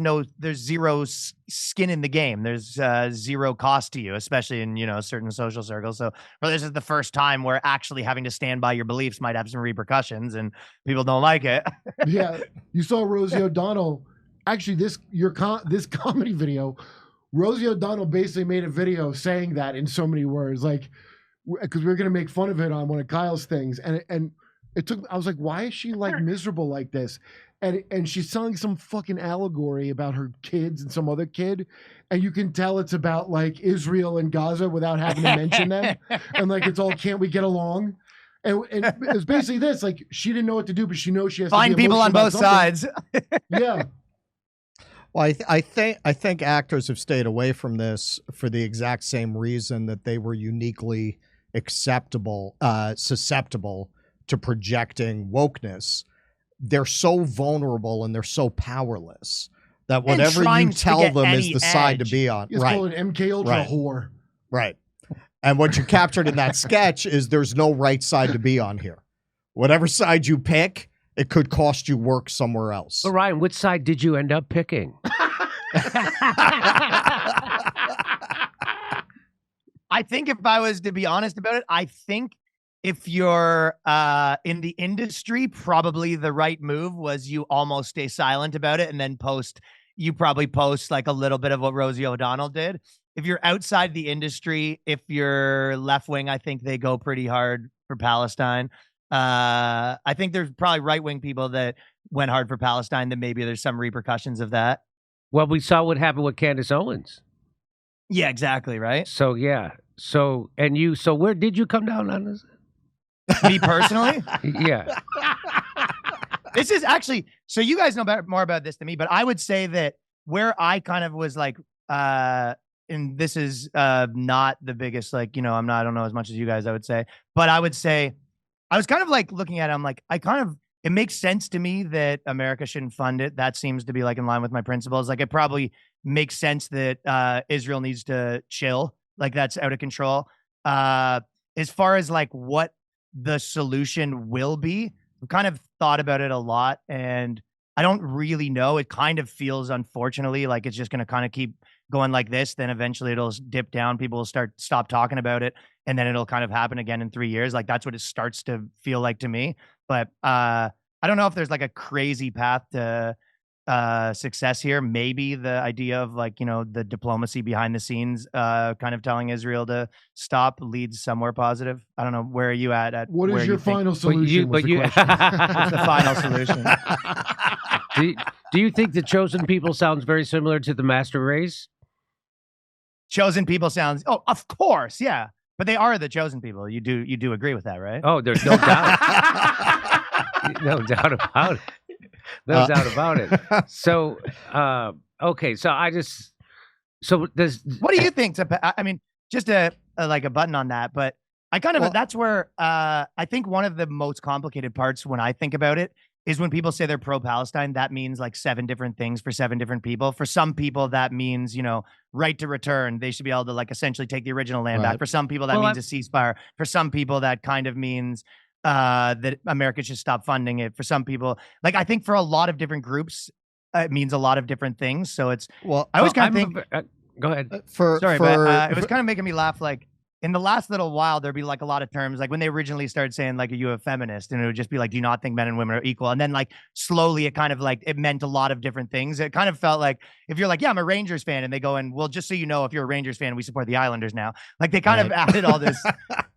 zero skin in the game. There's zero cost to you, especially in, you know, certain social circles. So, but this is the first time where actually having to stand by your beliefs might have some repercussions and people don't like it. Yeah. You saw Rosie O'Donnell. Actually, this comedy video, Rosie O'Donnell basically made a video saying that in so many words, like, because we were going to make fun of it on one of Kyle's things. And it took, I was like, why is she like miserable like this? And she's telling some fucking allegory about her kids and some other kid. And you can tell it's about like Israel and Gaza without having to mention them. And like, it's all, can't we get along? And it's basically this, like, she didn't know what to do, but she knows she has find to be people on both something. sides. Yeah. Well, I think actors have stayed away from this for the exact same reason that they were uniquely susceptible to projecting wokeness. They're so vulnerable and they're so powerless that whatever you tell them is the side to be on. It's called an MK Ultra whore. Right. And what you captured in that sketch is there's no right side to be on here. Whatever side you pick, it could cost you work somewhere else. But Ryan, which side did you end up picking? I think if I was to be honest about it, I think if you're in the industry, probably the right move was you almost stay silent about it and then you probably post like a little bit of what Rosie O'Donnell did. If you're outside the industry, if you're left wing, I think they go pretty hard for Palestine. I think there's probably right wing people that went hard for Palestine, that maybe there's some repercussions of that. Well, we saw what happened with Candace Owens. Yeah, exactly. Right. So, yeah. So where did you come down on this? Me personally? Yeah. This is actually, so you guys know more about this than me, but I would say that where I kind of was like, and this is not the biggest, like, you know, I don't know as much as you guys, I would say, but I would say I was kind of like looking at it, I'm like, it makes sense to me that America shouldn't fund it. That seems to be like in line with my principles. Like it probably makes sense that Israel needs to chill. Like that's out of control. As far as like what the solution will be, I've kind of thought about it a lot and I don't really know. It kind of feels, unfortunately, like it's just going to kind of keep going like this. Then eventually it'll dip down. People will stop talking about it. And then it'll kind of happen again in 3 years. Like that's what it starts to feel like to me. But I don't know if there's like a crazy path to success here. Maybe the idea of like, the diplomacy behind the scenes kind of telling Israel to stop leads somewhere positive. I don't know. Where are you at what is where your you think- final solution? What's the final solution? Do you think the chosen people sounds very similar to the master race? Chosen people sounds, oh, of course, yeah. But they are the chosen people. You do agree with that, right? Oh, there's no doubt. No doubt about it. No doubt about it. So, okay. So what do you think? I mean, just like a button on that, but I kind of, that's where I think one of the most complicated parts when I think about it is when people say they're pro-Palestine, that means like 7 different things for 7 different people. For some people, that means, right to return. They should be able to like essentially take the original land back. For some people, that means a ceasefire. For some people, that kind of means that America should stop funding it. For some people, like I think for a lot of different groups, it means a lot of different things. So it's, I always kind of think, go ahead. But it was kind of making me laugh. Like in the last little while, there'd be like a lot of terms, like when they originally started saying like, are you a feminist? And it would just be like, do you not think men and women are equal? And then like slowly it kind of like, it meant a lot of different things. It kind of felt like if you're like, yeah, I'm a Rangers fan. And they go in, well, just so you know, if you're a Rangers fan, we support the Islanders now. Like they kind of added all this,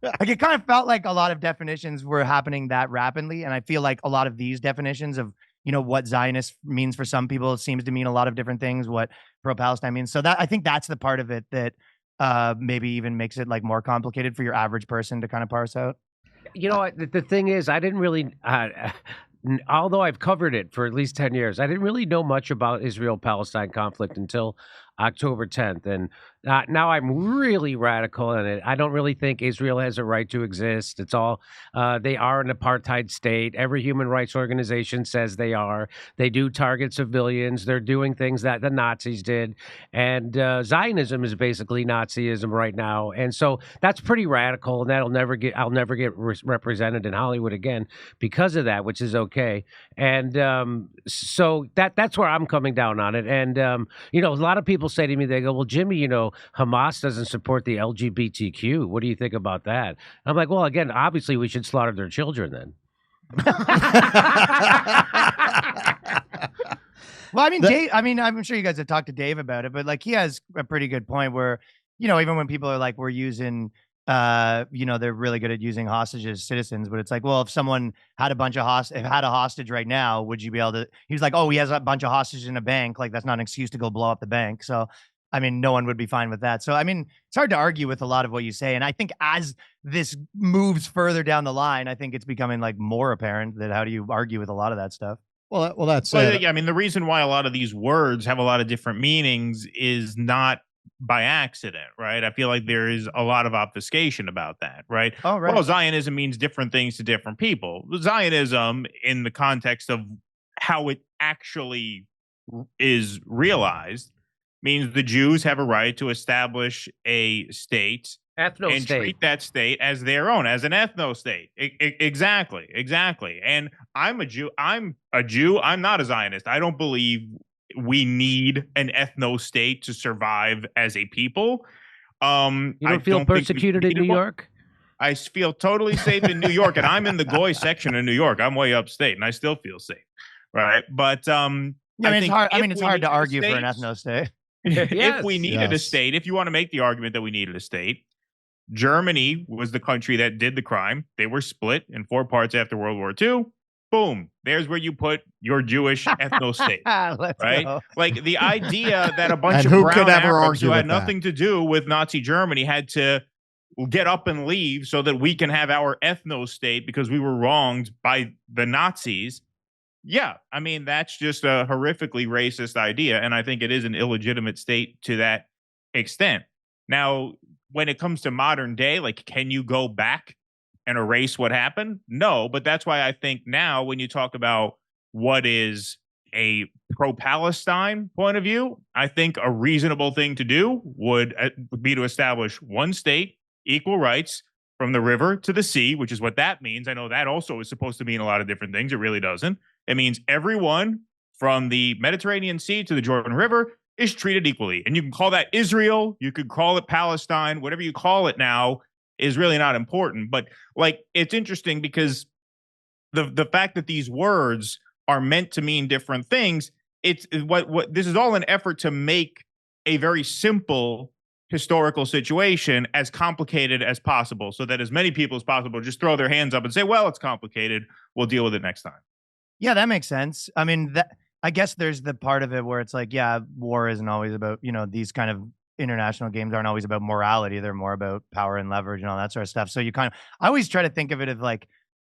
like it kind of felt like a lot of definitions were happening that rapidly. And I feel like a lot of these definitions of, what Zionist means for some people seems to mean a lot of different things, what pro-Palestine means. So that I think that's the part of it that maybe even makes it like more complicated for your average person to kind of parse out. The thing is, I didn't really, although I've covered it for at least 10 years, I didn't really know much about Israel-Palestine conflict until October 10th. And now I'm really radical in it. I don't really think Israel has a right to exist. It's all, they are an apartheid state. Every human rights organization says they are. They do target civilians. They're doing things that the Nazis did. And Zionism is basically Nazism right now. And so that's pretty radical. And I'll never get represented in Hollywood again because of that, which is okay. And so that's where I'm coming down on it. And, a lot of people say to me, they go, well, Jimmy, Hamas doesn't support the LGBTQ. What do you think about that? I'm like, well, again, obviously we should slaughter their children then. Well, I mean, Dave, I'm sure you guys have talked to Dave about it, but like he has a pretty good point where, even when people are like, we're using, they're really good at using hostages as citizens, but it's like, well, if someone had a bunch of had a hostage right now, would you be able to? He was like, oh, he has a bunch of hostages in a bank. Like that's not an excuse to go blow up the bank. So, I mean, no one would be fine with that. So, I mean, it's hard to argue with a lot of what you say. And I think as this moves further down the line, I think it's becoming like more apparent that how do you argue with a lot of that stuff? Well, that's it. I mean, the reason why a lot of these words have a lot of different meanings is not by accident, right? I feel like there is a lot of obfuscation about that, right? Oh, right. Well, Zionism means different things to different people. Zionism, in the context of how it actually is realized, means the Jews have a right to establish a state and treat that state as their own, as an ethno-state. Exactly. And I'm a Jew. I'm not a Zionist. I don't believe we need an ethno-state to survive as a people. You don't feel persecuted in New York? I feel totally safe in New York, and I'm in the Goy section of New York. I'm way upstate, and I still feel safe, right? But it's hard. It's hard to argue for an ethno-state. If we needed a state, if you want to make the argument that we needed a state, Germany was the country that did the crime. They were split in 4 parts after World War II. Boom. There's where you put your Jewish ethno-state, right? Go. Like the idea that a bunch of brown Arabs who had nothing to do with Nazi Germany had to get up and leave so that we can have our ethno-state because we were wronged by the Nazis. Yeah, I mean, that's just a horrifically racist idea, and I think it is an illegitimate state to that extent. Now, when it comes to modern day, like, can you go back and erase what happened? No, but that's why I think now when you talk about what is a pro-Palestine point of view, I think a reasonable thing to do would be to establish one state, equal rights from the river to the sea, which is what that means. I know that also is supposed to mean a lot of different things. It really doesn't. It means everyone from the Mediterranean Sea to the Jordan River is treated equally. And you can call that Israel, you could call it Palestine, whatever you call it now is really not important. But like, it's interesting because the fact that these words are meant to mean different things, it's what this is all an effort to make a very simple historical situation as complicated as possible, so that as many people as possible just throw their hands up and say, well, it's complicated, we'll deal with it next time. Yeah, that makes sense. I mean, I guess there's the part of it where it's like, yeah, war isn't always about, these kind of international games aren't always about morality. They're more about power and leverage and all that sort of stuff. So I always try to think of it as like,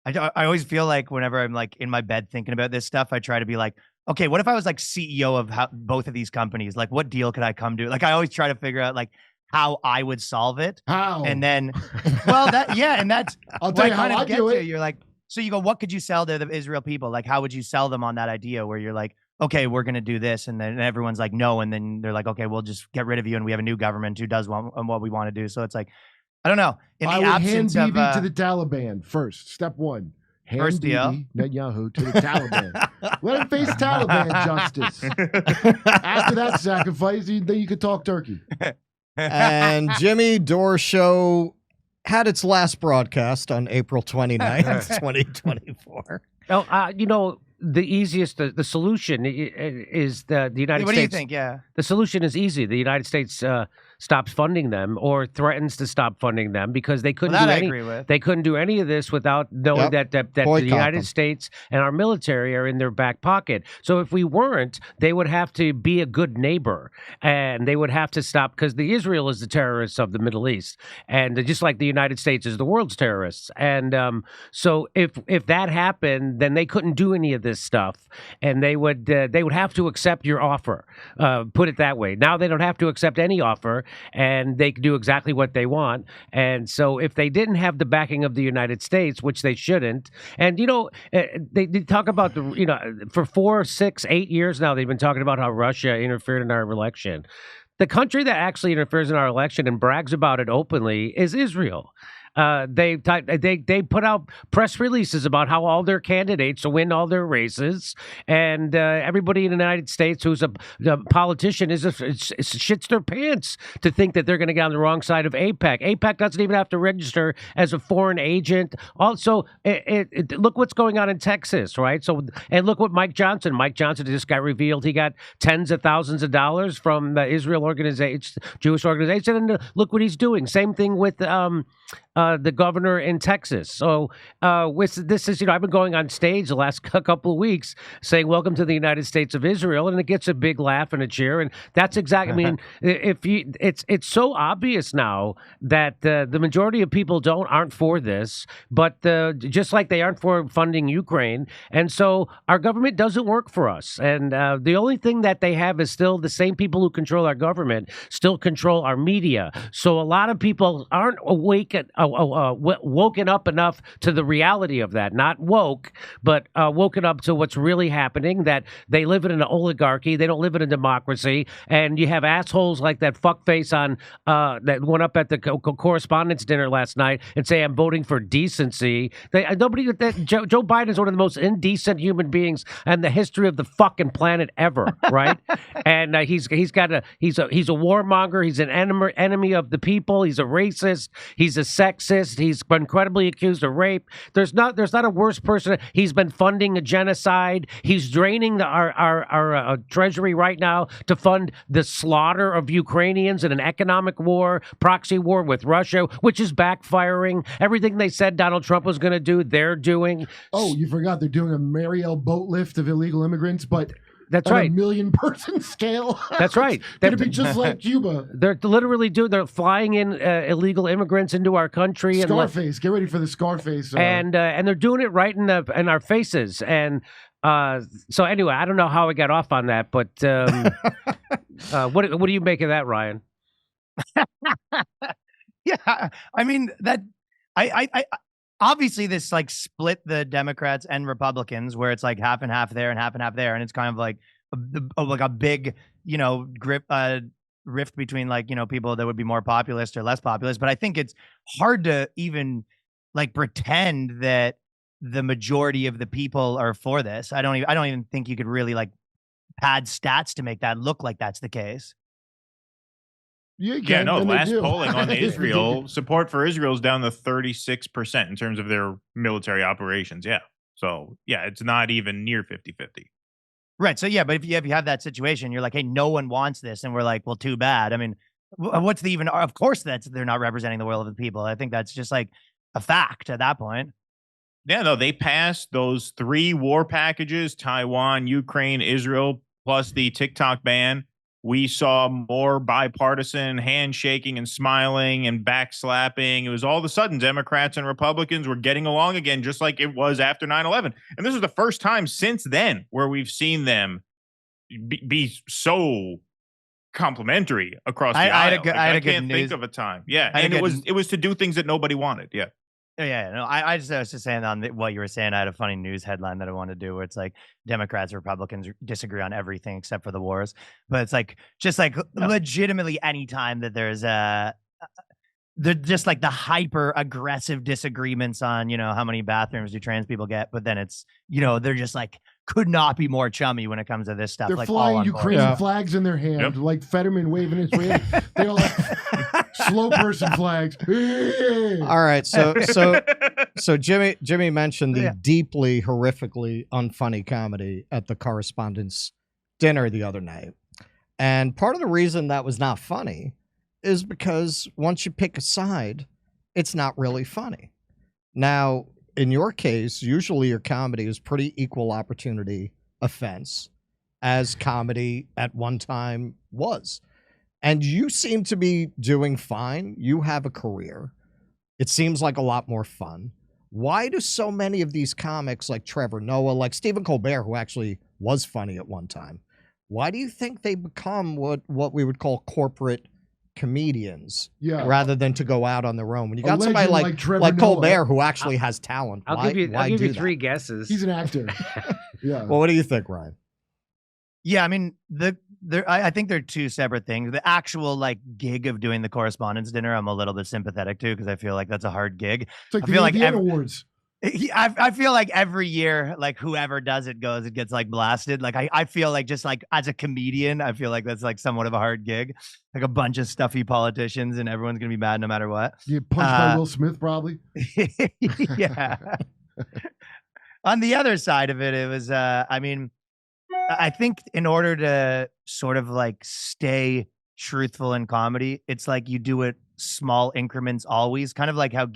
I always feel like whenever I'm like in my bed thinking about this stuff, I try to be like, okay, what if I was like CEO of both of these companies? Like, what deal could I come to? Like, I always try to figure out like how I would solve it. How? And then, well, and that's I'll tell you how I do it. You're like, so you go, what could you sell to the Israel people? Like, how would you sell them on that idea where you're like, okay, we're going to do this. And then everyone's like, no. And then they're like, okay, we'll just get rid of you. And we have a new government who does what we want to do. So it's like, I don't know. In the I would absence hand Bibi of to the Taliban first. Step one. Hand First deal. Bibi Netanyahu to the Taliban. Let him face Taliban justice. After that sacrifice, then you could talk turkey. And Jimmy Dore Show had its last broadcast on April 29th, 2024. Oh, the easiest, the solution is the United States. What do you think? Yeah. The solution is easy. The United States stops funding them or threatens to stop funding them because they couldn't do any. They couldn't do any of this without knowing that the United States and our military are in their back pocket. So if we weren't, they would have to be a good neighbor and they would have to stop because the Israel is the terrorists of the Middle East, and just like the United States is the world's terrorists. And so if that happened, then they couldn't do any of this stuff, and they would have to accept your offer. Put it that way. Now they don't have to accept any offer, and they can do exactly what they want. And so if they didn't have the backing of the United States, which they shouldn't, and they talk about for 4, 6, 8 years now they've been talking about how Russia interfered in our election. The country that actually interferes in our election and brags about it openly is Israel. They put out press releases about how all their candidates will win all their races, and everybody in the United States who's a politician shits their pants to think that they're going to get on the wrong side of AIPAC. AIPAC doesn't even have to register as a foreign agent. Also, look what's going on in Texas, right? So, and look what Mike Johnson just got revealed. He got tens of thousands of dollars from the Israel organization, Jewish organization, and look what he's doing. Same thing with the governor in Texas. So this is, I've been going on stage the last couple of weeks saying, welcome to the United States of Israel. And it gets a big laugh and a cheer. And that's exactly, I mean, it's so obvious now that the majority of people aren't for this, but just like they aren't for funding Ukraine. And so our government doesn't work for us. And the only thing that they have is still the same people who control our government still control our media. So a lot of people aren't woken up enough to the reality of that. Not woke, but woken up to what's really happening, that they live in an oligarchy. They don't live in a democracy. And you have assholes like that fuckface that went up at the correspondence dinner last night and say, I'm voting for decency. Joe Biden is one of the most indecent human beings in the history of the fucking planet ever, right? And he's a warmonger. He's an enemy of the people. He's a racist. He's a sexist. He's been credibly accused of rape. There's not a worse person. He's been funding a genocide. He's draining our treasury right now to fund the slaughter of Ukrainians in an economic war, proxy war with Russia, which is backfiring. Everything they said Donald Trump was going to do, they're doing. Oh, you forgot they're doing a Mariel boat lift of illegal immigrants, but that's on right. a 1,000,000-person scale. That's right. They're going to be just like Cuba. They're literally they're flying in illegal immigrants into our country. Scarface. Get ready for the Scarface. And they're doing it right in our faces. And so anyway, I don't know how I got off on that, but what do you make of that, Ryan? Yeah, I mean that obviously this like split the Democrats and Republicans where it's like half and half there and half and half there. And it's kind of like a big, you know, rift between like, you know, people that would be more populist or less populist. But I think it's hard to even like pretend that the majority of the people are for this. I don't even think you could really like pad stats to make that look like that's the case. Yeah, no, last polling on Israel, support for Israel is down to 36% in terms of their military operations. Yeah. So, yeah, it's not even near 50-50. Right. So, yeah, but if you have that situation, you're like, hey, no one wants this. And we're like, well, too bad. I mean, what's the even, of course, they're not representing the will of the people. I think that's just like a fact at that point. Yeah, no, they passed those 3 war packages, Taiwan, Ukraine, Israel, plus the TikTok ban. We saw more bipartisan handshaking and smiling and backslapping. It was all of a sudden Democrats and Republicans were getting along again, just like it was after 9/11. And this is the first time since then where we've seen them be so complimentary across the aisle. I can't think of a time. Yeah, and it was to do things that nobody wanted. Yeah. Yeah, no, I was just saying on what you were saying. I had a funny news headline that I wanted to do where it's like Democrats, Republicans disagree on everything except for the wars. But it's like just like legitimately any time that there's they're just like the hyper aggressive disagreements on, you know, how many bathrooms do trans people get. But then it's, you know, they're just like could not be more chummy when it comes to this stuff. They're like flying Ukrainian flags in their hand, like Fetterman waving his way. They all have slow person flags. All right, so Jimmy mentioned the deeply, horrifically unfunny comedy at the Correspondents' dinner the other night, and part of the reason that was not funny is because once you pick a side, it's not really funny. Now, in your case, usually your comedy is pretty equal opportunity offense, as comedy at one time was. And you seem to be doing fine. You have a career. It seems like a lot more fun. Why do so many of these comics like Trevor Noah, like Stephen Colbert, who actually was funny at one time, why do you think they become what we would call corporate comedians rather than to go out on their own? When you got somebody like Colbert who actually has talent, I'll give you 3 guesses. He's an actor. Yeah. Well, what do you think, Ryan? Yeah, I mean, I think they're 2 separate things. The actual like gig of doing the Correspondents' dinner, I'm a little bit sympathetic to because I feel like that's a hard gig. It's like I feel like awards. I feel like every year, like whoever does it it gets like blasted. Like I feel like just like as a comedian, I feel like that's like somewhat of a hard gig. Like a bunch of stuffy politicians and everyone's gonna be mad no matter what. You get punched by Will Smith probably. Yeah. On the other side of it, it was I mean, I think in order to sort of like stay truthful in comedy, it's like you do it small increments always, kind of like how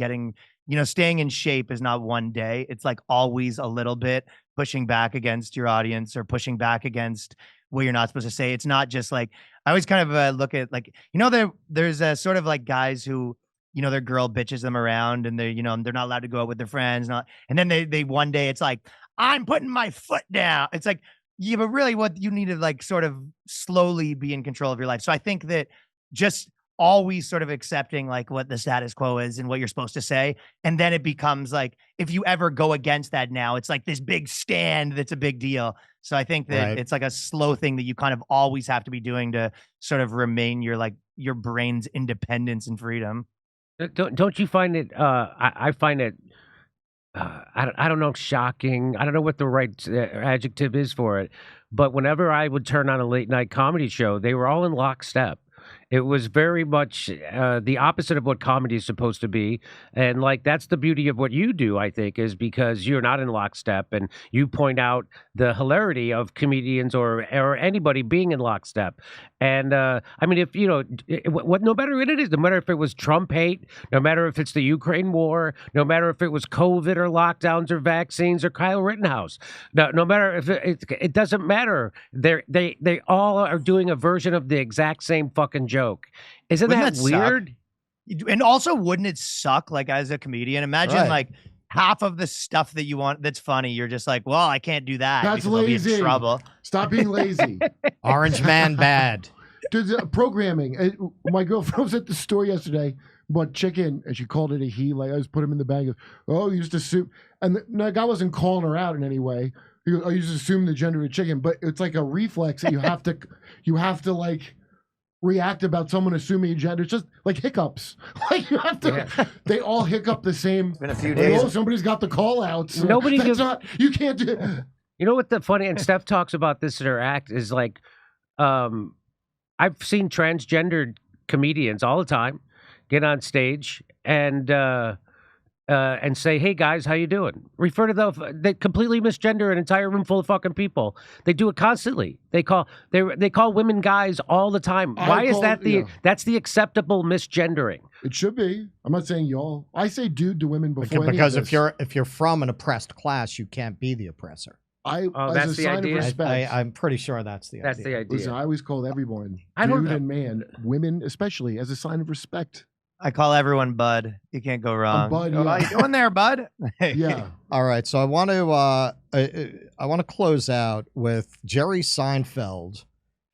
staying in shape is not one day. It's like always a little bit pushing back against your audience or pushing back against what you're not supposed to say. It's not just like, I always kind of look at like, you know, there's sort of like guys who, you know, their girl bitches them around and they're not allowed to go out with their friends. And then they one day it's like, I'm putting my foot down. It's like, yeah, but really what you need to like sort of slowly be in control of your life. So I think that just always sort of accepting like what the status quo is and what you're supposed to say. And then it becomes like, if you ever go against that now, it's like this big stand that's a big deal. So I think that it's like a slow thing that you kind of always have to be doing to sort of remain your brain's independence and freedom. Don't you find it, I find it, I don't know, shocking. I don't know what the right adjective is for it. But whenever I would turn on a late night comedy show, they were all in lockstep. It was very much the opposite of what comedy is supposed to be. And like, that's the beauty of what you do, I think, is because you're not in lockstep and you point out the hilarity of comedians or anybody being in lockstep. And I mean, if, you know, no matter what it is, no matter if it was Trump hate, no matter if it's the Ukraine war, no matter if it was COVID or lockdowns or vaccines or Kyle Rittenhouse, no matter if it doesn't matter. They all are doing a version of the exact same fucking joke. Isn't that weird? And also, wouldn't it suck, like, as a comedian? Imagine, like, half of the stuff that you want that's funny, you're just like, well, I can't do that. That's lazy. I'll be in trouble. Stop being lazy. Orange man bad. Programming. My girlfriend was at the store yesterday. bought chicken and she called it a he. Like I just put him in the bag. Goes, oh, you just assume. And the guy wasn't calling her out in any way. He goes, oh, you just assume the gender of chicken, but it's like a reflex that you have to like react about someone assuming gender. It's just like hiccups. Like you have to. They all hiccup the same. It's been a few Like, days. oh, somebody's got the call outs. Nobody That's gives. not. You can't do. You know what the funny, and Steph talks about this in her act, is like, I've seen transgendered comedians all the time get on stage and say, "Hey guys, how you doing?" Refer to they completely misgender an entire room full of fucking people. They do it constantly. They call women guys all the time. Why is that that's the acceptable misgendering? It should be. I'm not saying y'all. I say dude to women before. Because if you're from an oppressed class, you can't be the oppressor. That's the idea? Of respect, I'm pretty sure that's the idea. That's the idea. Listen, I always call everyone I don't dude know. and man, women especially, as a sign of respect. I call everyone Bud. You can't go wrong. Bud, Oh, yeah. how you doing there, Bud? Yeah. All right, so I want to close out with Jerry Seinfeld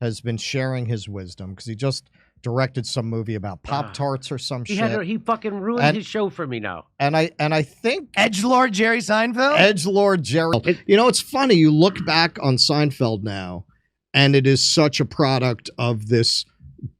has been sharing his wisdom because he just directed some movie about Pop-Tarts or some shit. He fucking ruined his show for me now. And I think Edgelord Jerry Seinfeld? Edgelord Jerry. You know, it's funny. You look back on Seinfeld now, and it is such a product of this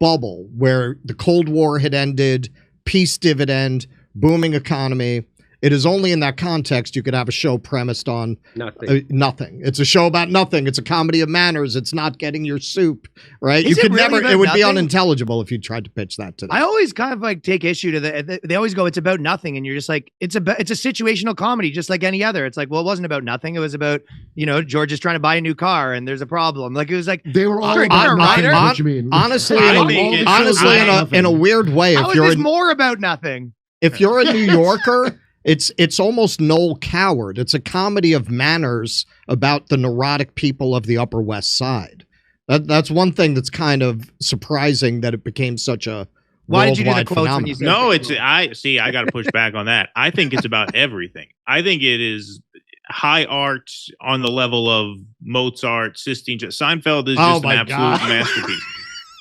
bubble where the Cold War had ended, peace dividend, booming economy. It is only in that context you could have a show premised on nothing. It's a show about nothing. It's a comedy of manners. It's not getting your soup, right? Is you could it really never. about It would be nothing? unintelligible if you tried to pitch that to them. I always kind of like take issue to they always go, it's about nothing. And you're just like, it's a situational comedy, just like any other. It's like, well, it wasn't about nothing. It was about, George is trying to buy a new car and there's a problem. Like it was like, They were all Sorry, about you're a nothing. writer? What you mean? Honestly, I in think a, it's- honestly, in a weird way, how if is you're this a, more about nothing? if you're a New Yorker, it's almost Noel Coward. It's a comedy of manners about the neurotic people of the Upper West Side. That's one thing that's kind of surprising that it became such a Why did you do the worldwide quotes when you phenomenon. said No, I got to push back on that. I think it's about everything. I think it is high art on the level of Mozart, Sistine. Seinfeld is Oh just an my absolute God. masterpiece.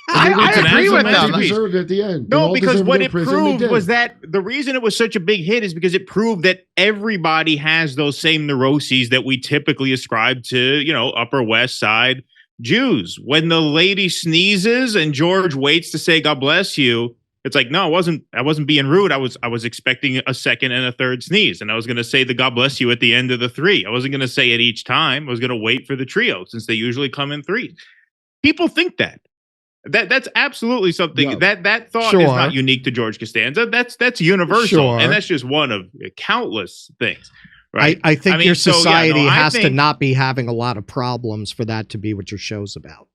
I It's an agree with absolute them. They masterpiece. deserved it at the end. They No, all because deserved what their it prison. They proved did. was that the reason it was such a big hit is because it proved that everybody has those same neuroses that we typically ascribe to, Upper West Side Jews. When the lady sneezes and George waits to say God bless you, it's like, no, I wasn't being rude. I was expecting a second and a third sneeze, and I was going to say the God bless you at the end of the three. I wasn't going to say it each time. I was going to wait for the trio since they usually come in threes. People think that. That's absolutely something that thought is not unique to George Costanza. That's universal, and that's just one of countless things. Right? I think your society has to think, not be having a lot of problems for that to be what your show's about.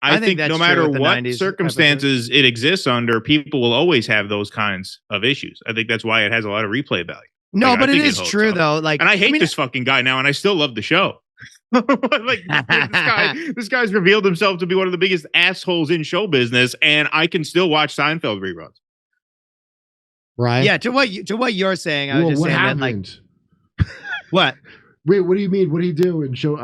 I think that's no true matter with the what 90s circumstances it exists under, people will always have those kinds of issues. I think that's why it has a lot of replay value. No, Like, but I it think is holds true up. though. Like, And I hate this fucking guy now, and I still love the show. This guy's revealed himself to be one of the biggest assholes in show business, and I can still watch Seinfeld reruns. Right? Yeah, to what you're saying, I was Well, just what saying that, happened? what? Wait, what do you mean? What did he do? And show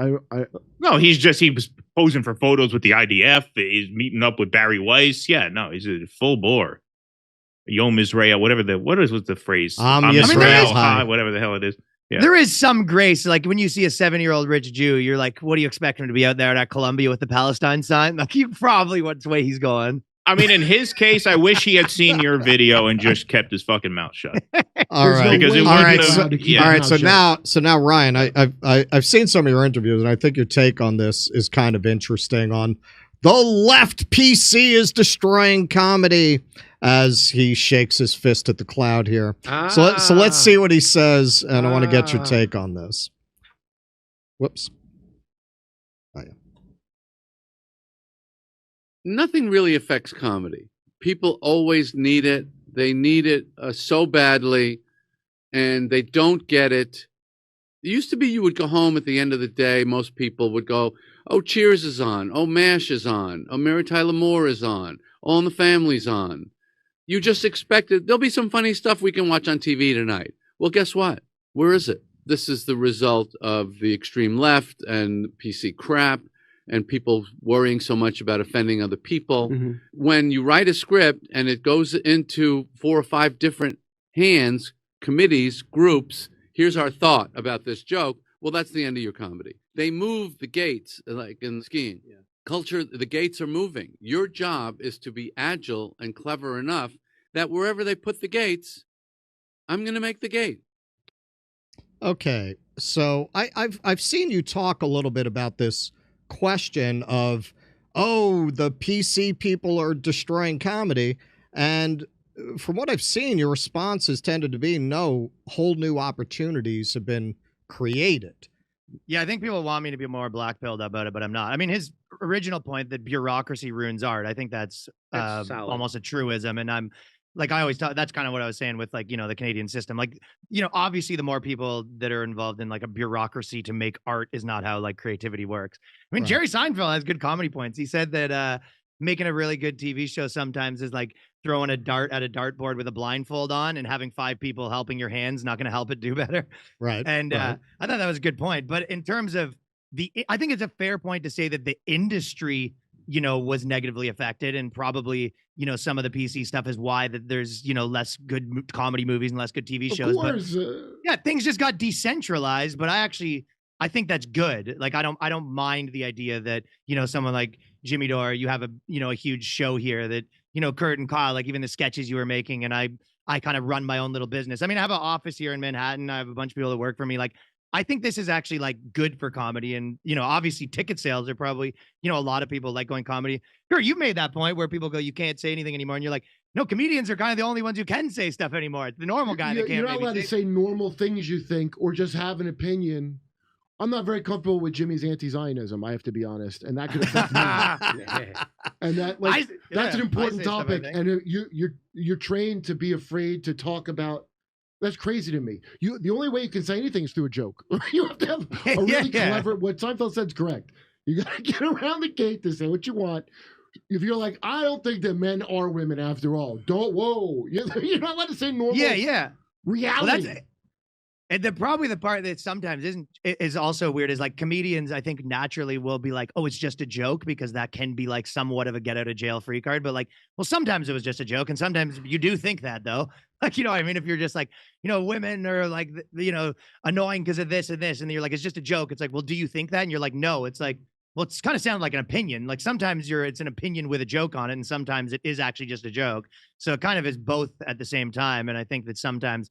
No, he was posing for photos with the IDF. He's meeting up with Barry Weiss. Yeah, no, he's a full bore. Yom Israel, what was the phrase? Yisrael High, whatever the hell it is. Yeah. There is some grace. Like when you see a 7-year-old rich Jew, you're like, what do you expect him to be out there at Columbia with the Palestine sign? Like, you probably what's the way he's going. I mean, in his case, I wish he had seen your video and just kept his fucking mouth shut. All right. Because it all wouldn't right. have- So, yeah. all right. So now, Ryan, I've seen some of your interviews, and I think your take on this is kind of interesting. On the left, PC is destroying comedy, as he shakes his fist at the cloud here. So let's see what he says, and I want to get your take on this. Whoops. Oh, yeah. Nothing really affects comedy. People always need it. They need it so badly, and they don't get it. It used to be you would go home at the end of the day. Most people would go, oh, Cheers is on. Oh, MASH is on. Oh, Mary Tyler Moore is on. All in the Family's on. You just expected there'll be some funny stuff we can watch on TV tonight. Well, guess what? Where is it? This is the result of the extreme left and PC crap. and people worrying so much about offending other people. Mm-hmm. When you write a script and it goes into 4 or 5 different hands, committees, groups, here's our thought about this joke, well, that's the end of your comedy. They move the gates, like in skiing. Yeah. Culture, the gates are moving. Your job is to be agile and clever enough that wherever they put the gates, I'm going to make the gate. Okay, so I've seen you talk a little bit about this question of, oh, the PC people are destroying comedy, and from what I've seen, your responses tended to be, no, whole new opportunities have been created. Yeah, I think people want me to be more black-pilled about it, but I'm not. I mean, his original point that bureaucracy ruins art, I think that's almost a truism, and I'm like, I always thought that's kind of what I was saying with, like, you know, the Canadian system. Like, you know, obviously the more people that are involved in like a bureaucracy to make art is not how like creativity works. I mean, Right. Jerry Seinfeld has good comedy points. He said that making a really good TV show sometimes is like throwing a dart at a dartboard with a blindfold on and having 5 people helping your hands not going to help it do better. Right. And right. I thought that was a good point. But in terms of I think it's a fair point to say that the industry, you know, was negatively affected, and probably, you know, some of the PC stuff is why that there's, you know, less good comedy movies and less good TV shows. Of course, But yeah, things just got decentralized. But I think that's good. Like, I don't mind the idea that, you know, someone like Jimmy Dore, you have a huge show here that, you know, Kurt and Kyle, like even the sketches you were making, and I kind of run my own little business. I mean, I have an office here in Manhattan. I have a bunch of people that work for me. Like, I think this is actually like good for comedy. And, you know, obviously ticket sales are probably, you know, a lot of people like going comedy. Kurt, you made that point where people go, you can't say anything anymore. And you're like, no, comedians are kind of the only ones who can say stuff anymore. It's the normal guy that can't. You're not allowed to say normal things you think or just have an opinion. I'm not very comfortable with Jimmy's anti-Zionism, I have to be honest, and that could affect me. And that, like, that's an important topic. And you're trained to be afraid to talk about. That's crazy to me. The only way you can say anything is through a joke. You have to have a really clever. What Seinfeld said is correct. You got to get around the gate to say what you want. If you're like, I don't think that men are women after all. Whoa. You're not allowed to say normal. Yeah. Reality. Well, and probably the part that sometimes is also weird is like comedians, I think, naturally will be like, oh, it's just a joke, because that can be like somewhat of a get out of jail free card. But like, well, sometimes it was just a joke, and sometimes you do think that, though. Like, you know what I mean? If you're just like, you know, women are like, you know, annoying because of this and this, and you're like, it's just a joke. It's like, well, do you think that? And you're like, no. It's like, well, it's kind of sounded like an opinion. Like sometimes it's an opinion with a joke on it, and sometimes it is actually just a joke. So it kind of is both at the same time. And I think that sometimes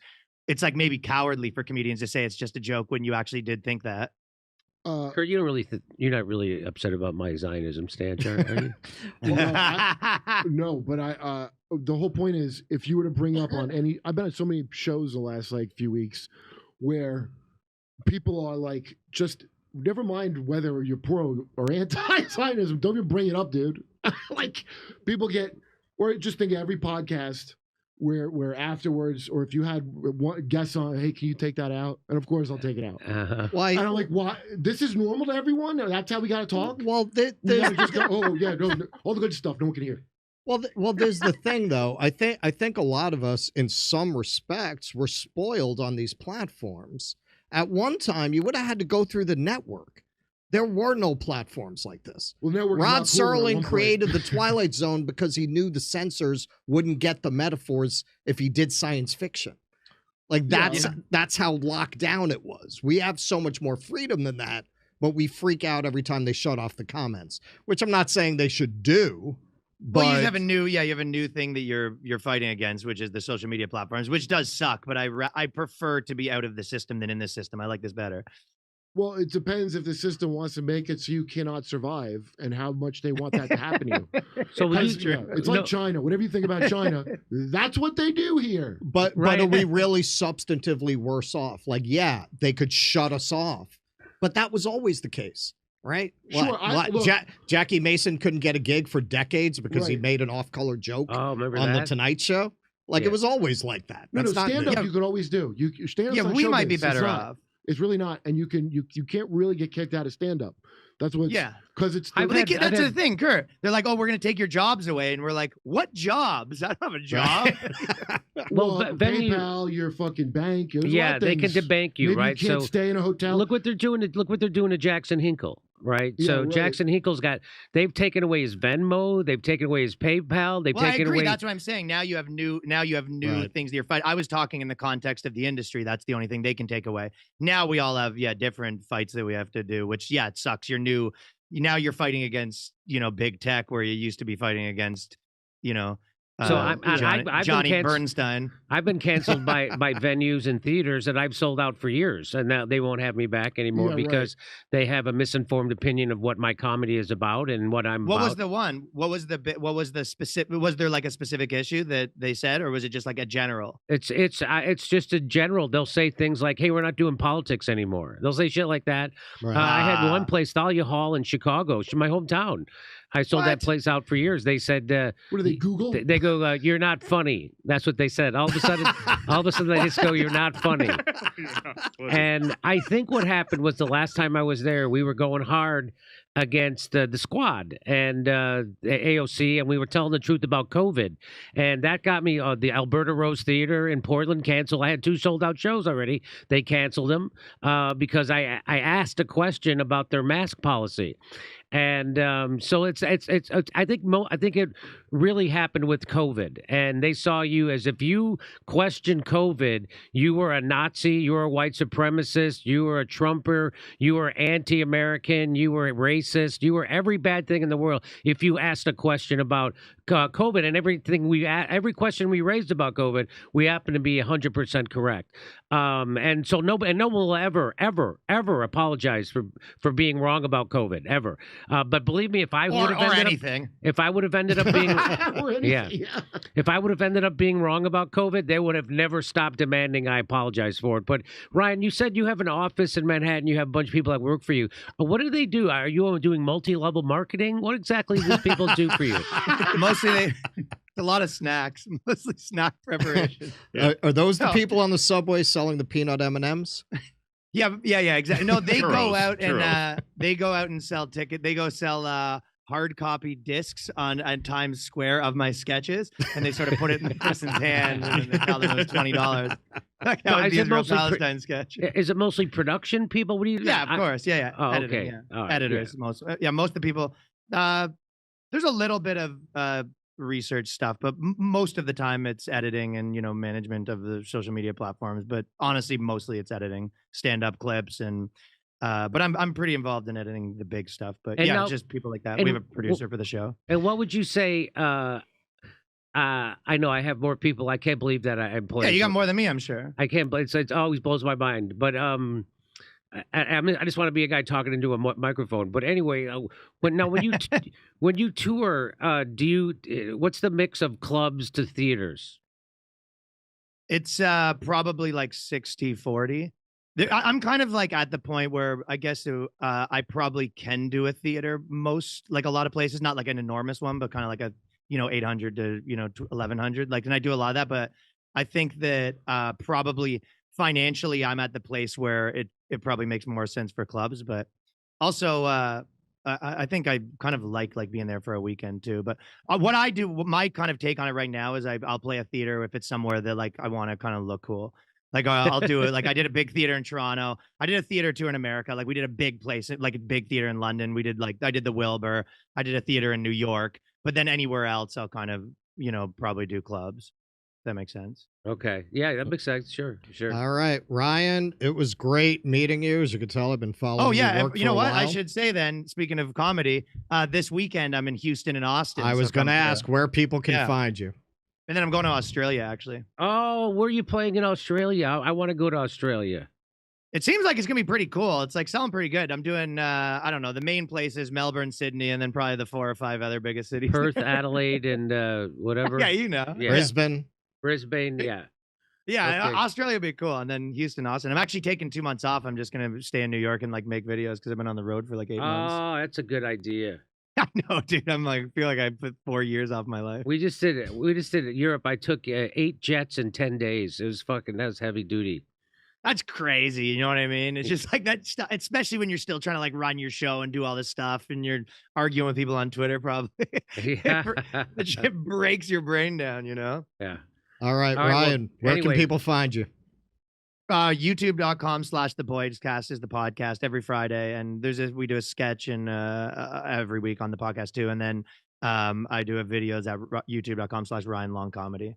it's like maybe cowardly for comedians to say it's just a joke when you actually did think that. Kurt, you don't really you're not really upset about my Zionism stance, are you? No, but the whole point is, if you were to bring up on any, I've been at so many shows the last like few weeks where people are like, just never mind whether you're pro or anti-Zionism, don't even bring it up, dude. Like, people get, or just think of every podcast where afterwards, or if you had one guests on, hey, can you take that out? And of course I'll take it out. Why? And I'm like, why? This is normal to everyone? That's how we got to talk? Well, We gotta just go, oh yeah, no, all the good stuff, no one can hear. Well, there's the thing though. I think a lot of us, in some respects, were spoiled on these platforms. At one time, you would have had to go through the network. There were no platforms like this. Well, Rod Serling created the Twilight Zone because he knew the censors wouldn't get the metaphors if he did science fiction. Like, that's how locked down it was. We have so much more freedom than that, but we freak out every time they shut off the comments, which I'm not saying they should do. But Well, you have a new thing that you're fighting against, which is the social media platforms, which does suck. But I prefer to be out of the system than in the system. I like this better. Well, it depends if the system wants to make it so you cannot survive and how much they want that to happen to you. So it's like China. Whatever you think about China, that's what they do here. But are we really substantively worse off? Like, yeah, they could shut us off, but that was always the case, right? Sure. Jackie Mason couldn't get a gig for decades because he made an off-color joke on The Tonight Show. Like, it was always like that. No, stand-up you could always do. You stand-up. Yeah, we might be better off. It's really not, and you can't really get kicked out of stand-up. That's what. Yeah, because it's. That's the thing, Kurt. They're like, oh, we're gonna take your jobs away, and we're like, what jobs? I don't have a job. Well, PayPal, your fucking bank. Yeah, they can debank you, Maybe right? You can't stay in a hotel. Look what they're doing. Look what they're doing to Jackson Hinkle. right? Yeah, so right. Jackson Hinkle's they've taken away his Venmo, they've taken away his PayPal, they've Well, I taken agree. away. That's what I'm saying. Now you have new Right. things that you're fighting. I was talking in the context of the industry. That's the only thing they can take away. Now we all have different fights that we have to do, which it sucks. Now you're fighting against, big tech where you used to be fighting against, So I've been Johnny Bernstein. I've been canceled by venues and theaters that I've sold out for years, and now they won't have me back anymore Yeah, right. because they have a misinformed opinion of what my comedy is about and what I'm What about. was the one? What was the specific? Was there like a specific issue that they said, or was it just like a general? It's just a general. They'll say things like, "Hey, we're not doing politics anymore." They'll say shit like that. Right. I had one place, Thalia Hall in Chicago, my hometown. I sold that What? place out for years. They said, What do they Google? They go, "You're not funny." That's what they said. All of a sudden, they just go, "You're not funny." And I think what happened was the last time I was there, we were going hard against the squad and the AOC, and we were telling the truth about COVID. And that got me the Alberta Rose Theater in Portland canceled. I had 2 sold out shows already. They canceled them because I asked a question about their mask policy. And so it's I think it really happened with COVID, and they saw you as if you questioned COVID, you were a Nazi, you were a white supremacist, you were a Trumper, you were anti-American, you were racist, you were every bad thing in the world. If you asked a question about COVID and every question we raised about COVID, we happen to be 100% correct. And so no one will ever apologize for being wrong about COVID ever. But believe me, if I would have ended up being if I would have ended up being wrong about COVID, they would have never stopped demanding I apologize for it. But Ryan, you said you have an office in Manhattan, you have a bunch of people that work for you. What do they do? Are you doing multi-level marketing? What exactly do people do for you? Mostly a lot of snacks, mostly snack preparation. Are those the people on the subway selling the peanut M&Ms? Yeah, exactly. No, they go out Churros. and they go out and sell tickets. They go sell hard copy discs on Times Square of my sketches, and they sort of put it in the person's hand, and then they tell them it was $20. Like that was the Israel Palestine sketch. Is it mostly production people? What do you? Yeah, of course. Yeah. Oh, Editing, okay. yeah. All right, Editors, most of the people. There's a little bit of research stuff, but most of the time it's editing and management of the social media platforms. But honestly, mostly it's editing stand-up clips and. But I'm pretty involved in editing the big stuff. But And yeah, now- just people like that. and We have a producer for the show. And what would you say? I know I have more people. I can't believe that I employ. Yeah, you got more than me, I'm sure. I can't. But it always blows my mind. But I just want to be a guy talking into a microphone. But anyway, when you tour, what's the mix of clubs to theaters? It's probably like 60-40. I'm kind of like at the point where I guess I probably can do a theater like a lot of places, not like an enormous one, but kind of like a 800 to 1100. Like, and I do a lot of that, but I think that probably financially I'm at the place where it probably makes more sense for clubs, but also I think I kind of like being there for a weekend too. But what I do, my kind of take on it right now is I'll play a theater if it's somewhere that like I want to kind of look cool. Like I'll do it. Like I did a big theater in Toronto. I did a theater tour in America. Like we did a big place, like a big theater in London. I did the Wilbur. I did a theater in New York. But then anywhere else, I'll kind of, probably do clubs. That makes sense. Okay. Yeah, that makes sense. Sure. All right, Ryan, it was great meeting you. As you can tell, I've been following Oh yeah, your work you know for a what? I while. should say then. Speaking of comedy, this weekend I'm in Houston and Austin. I was so going to come ask where people can find you. And then I'm going to Australia actually. Oh, where are you playing in Australia? I want to go to Australia. It seems like it's gonna be pretty cool. It's like selling pretty good. I'm doing I don't know, the main places, Melbourne, Sydney, and then probably the 4 or 5 other biggest cities. Perth, Adelaide, and whatever. Yeah, Yeah. Brisbane. Yeah. Yeah, Okay. Australia would be cool. And then Houston, Austin. I'm actually taking 2 months off. I'm just gonna stay in New York and like make videos because I've been on the road for like 8 months. Oh, that's a good idea. I know, dude. I'm like feel like I put 4 years off my life. We just did it. Europe. I took 8 jets in 10 days. It was that was heavy duty. That's crazy. You know what I mean? It's just like that stuff, especially when you're still trying to like run your show and do all this stuff and you're arguing with people on Twitter, probably. Yeah. That shit breaks your brain down, Yeah. All right, All right, Ryan, well, where can anyway. people find you? YouTube.com/TheBoysCast is the podcast every Friday, and we do a sketch every week on the podcast too, and then I do videos at YouTube.com/RyanLongComedy.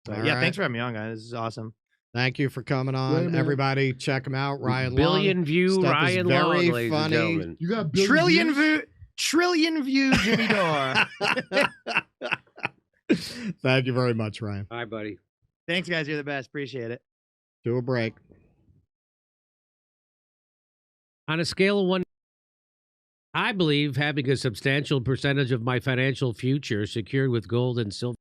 So, All yeah, right. thanks for having me on, guys. This is awesome. Thank you for coming on. man. Everybody, check him out. Ryan Billion Long. view Stuff is Ryan very Long, ladies and funny. gentlemen. You got Trillion view Jimmy Dore. Thank you very much, Ryan. Hi, buddy. Thanks, guys. You're the best. Appreciate it. Do a break. On a scale of 1, I believe having a substantial percentage of my financial future secured with gold and silver.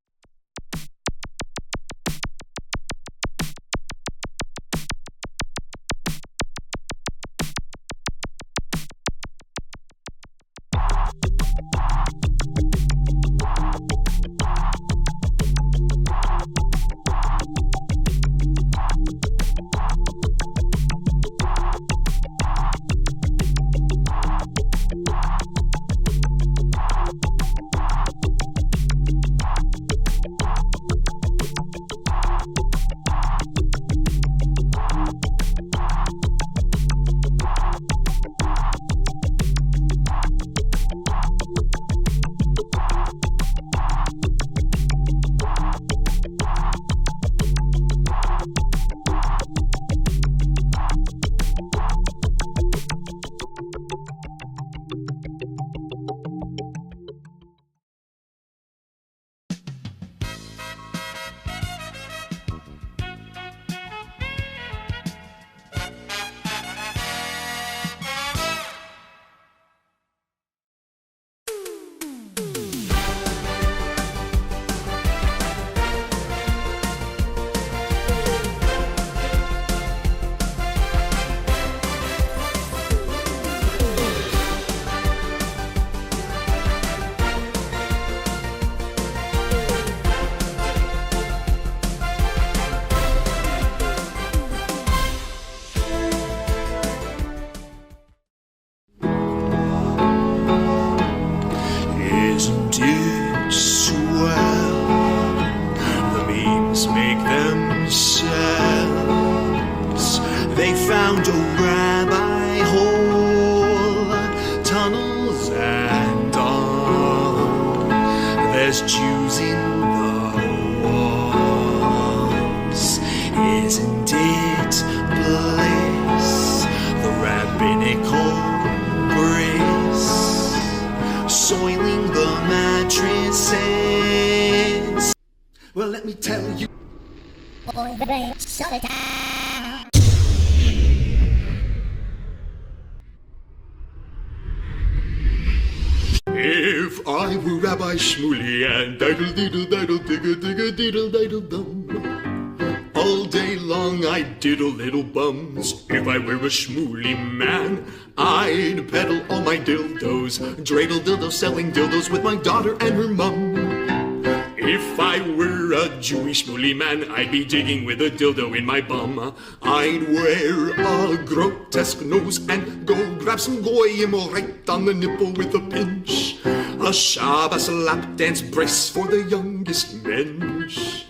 Isn't it swell? The memes make themselves. They found a rabbi hole, tunnels and all. There's Jews in the walls. Isn't it bliss? The rabbinical grace soiling the mattresses. Well, let me tell you. If I were Rabbi Shmuley and diddle diddle diddle digga digga diddle diddle dum, all day long I'd diddle little bums. If I were a Shmuley man, I'd peddle all my dildos, dreidel dildos, selling dildos with my daughter and her mum. If I were a Jewish Shmuley man, I'd be digging with a dildo in my bum. I'd wear a grotesque nose and go grab some goyim right on the nipple with a pinch. A Shabbos lap dance brace for the youngest mensch.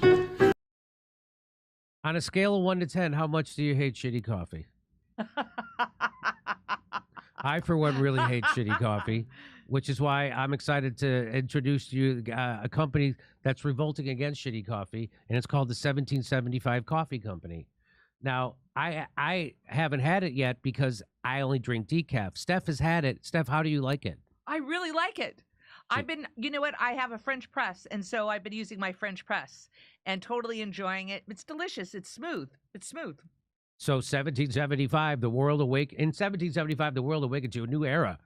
On a scale of 1 to 10, how much do you hate shitty coffee? I, for one, really hate shitty coffee, which is why I'm excited to introduce to you a company that's revolting against shitty coffee, and it's called the 1775 Coffee Company. Now, I haven't had it yet because I only drink decaf. Steph has had it. Steph, how do you like it? I really like it. I've been, you know what? I have a French press, and so I've been using my French press and totally enjoying it. It's delicious. It's smooth. It's smooth. So 1775, the world in 1775, the world awakened to a new era.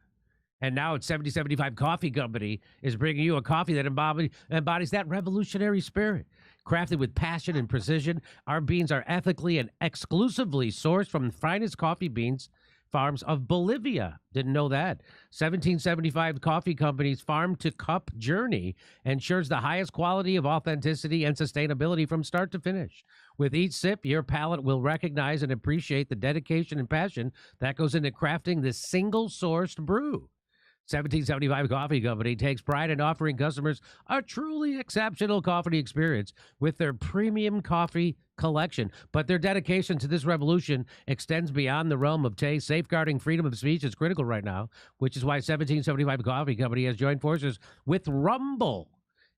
And now it's 1775 Coffee Company is bringing you a coffee that embodies that revolutionary spirit. Crafted with passion and precision, our beans are ethically and exclusively sourced from the finest coffee beans farms of Bolivia. Didn't know that. 1775 Coffee Company's farm-to-cup journey ensures the highest quality of authenticity and sustainability from start to finish. With each sip, your palate will recognize and appreciate the dedication and passion that goes into crafting this single-sourced brew. 1775 Coffee Company takes pride in offering customers a truly exceptional coffee experience with their premium coffee collection. But their dedication to this revolution extends beyond the realm of taste. Safeguarding freedom of speech is critical right now, which is why 1775 Coffee Company has joined forces with Rumble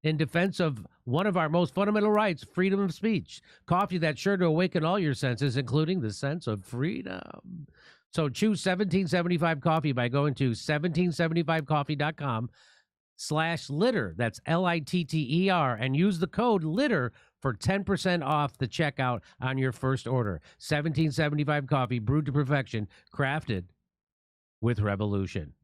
in defense of one of our most fundamental rights, freedom of speech. Coffee that's sure to awaken all your senses, including the sense of freedom. So choose 1775 Coffee by going to 1775coffee.com/litter. That's LITTER, and use the code LITTER for 10% off the checkout on your first order. 1775 Coffee, brewed to perfection, crafted with revolution.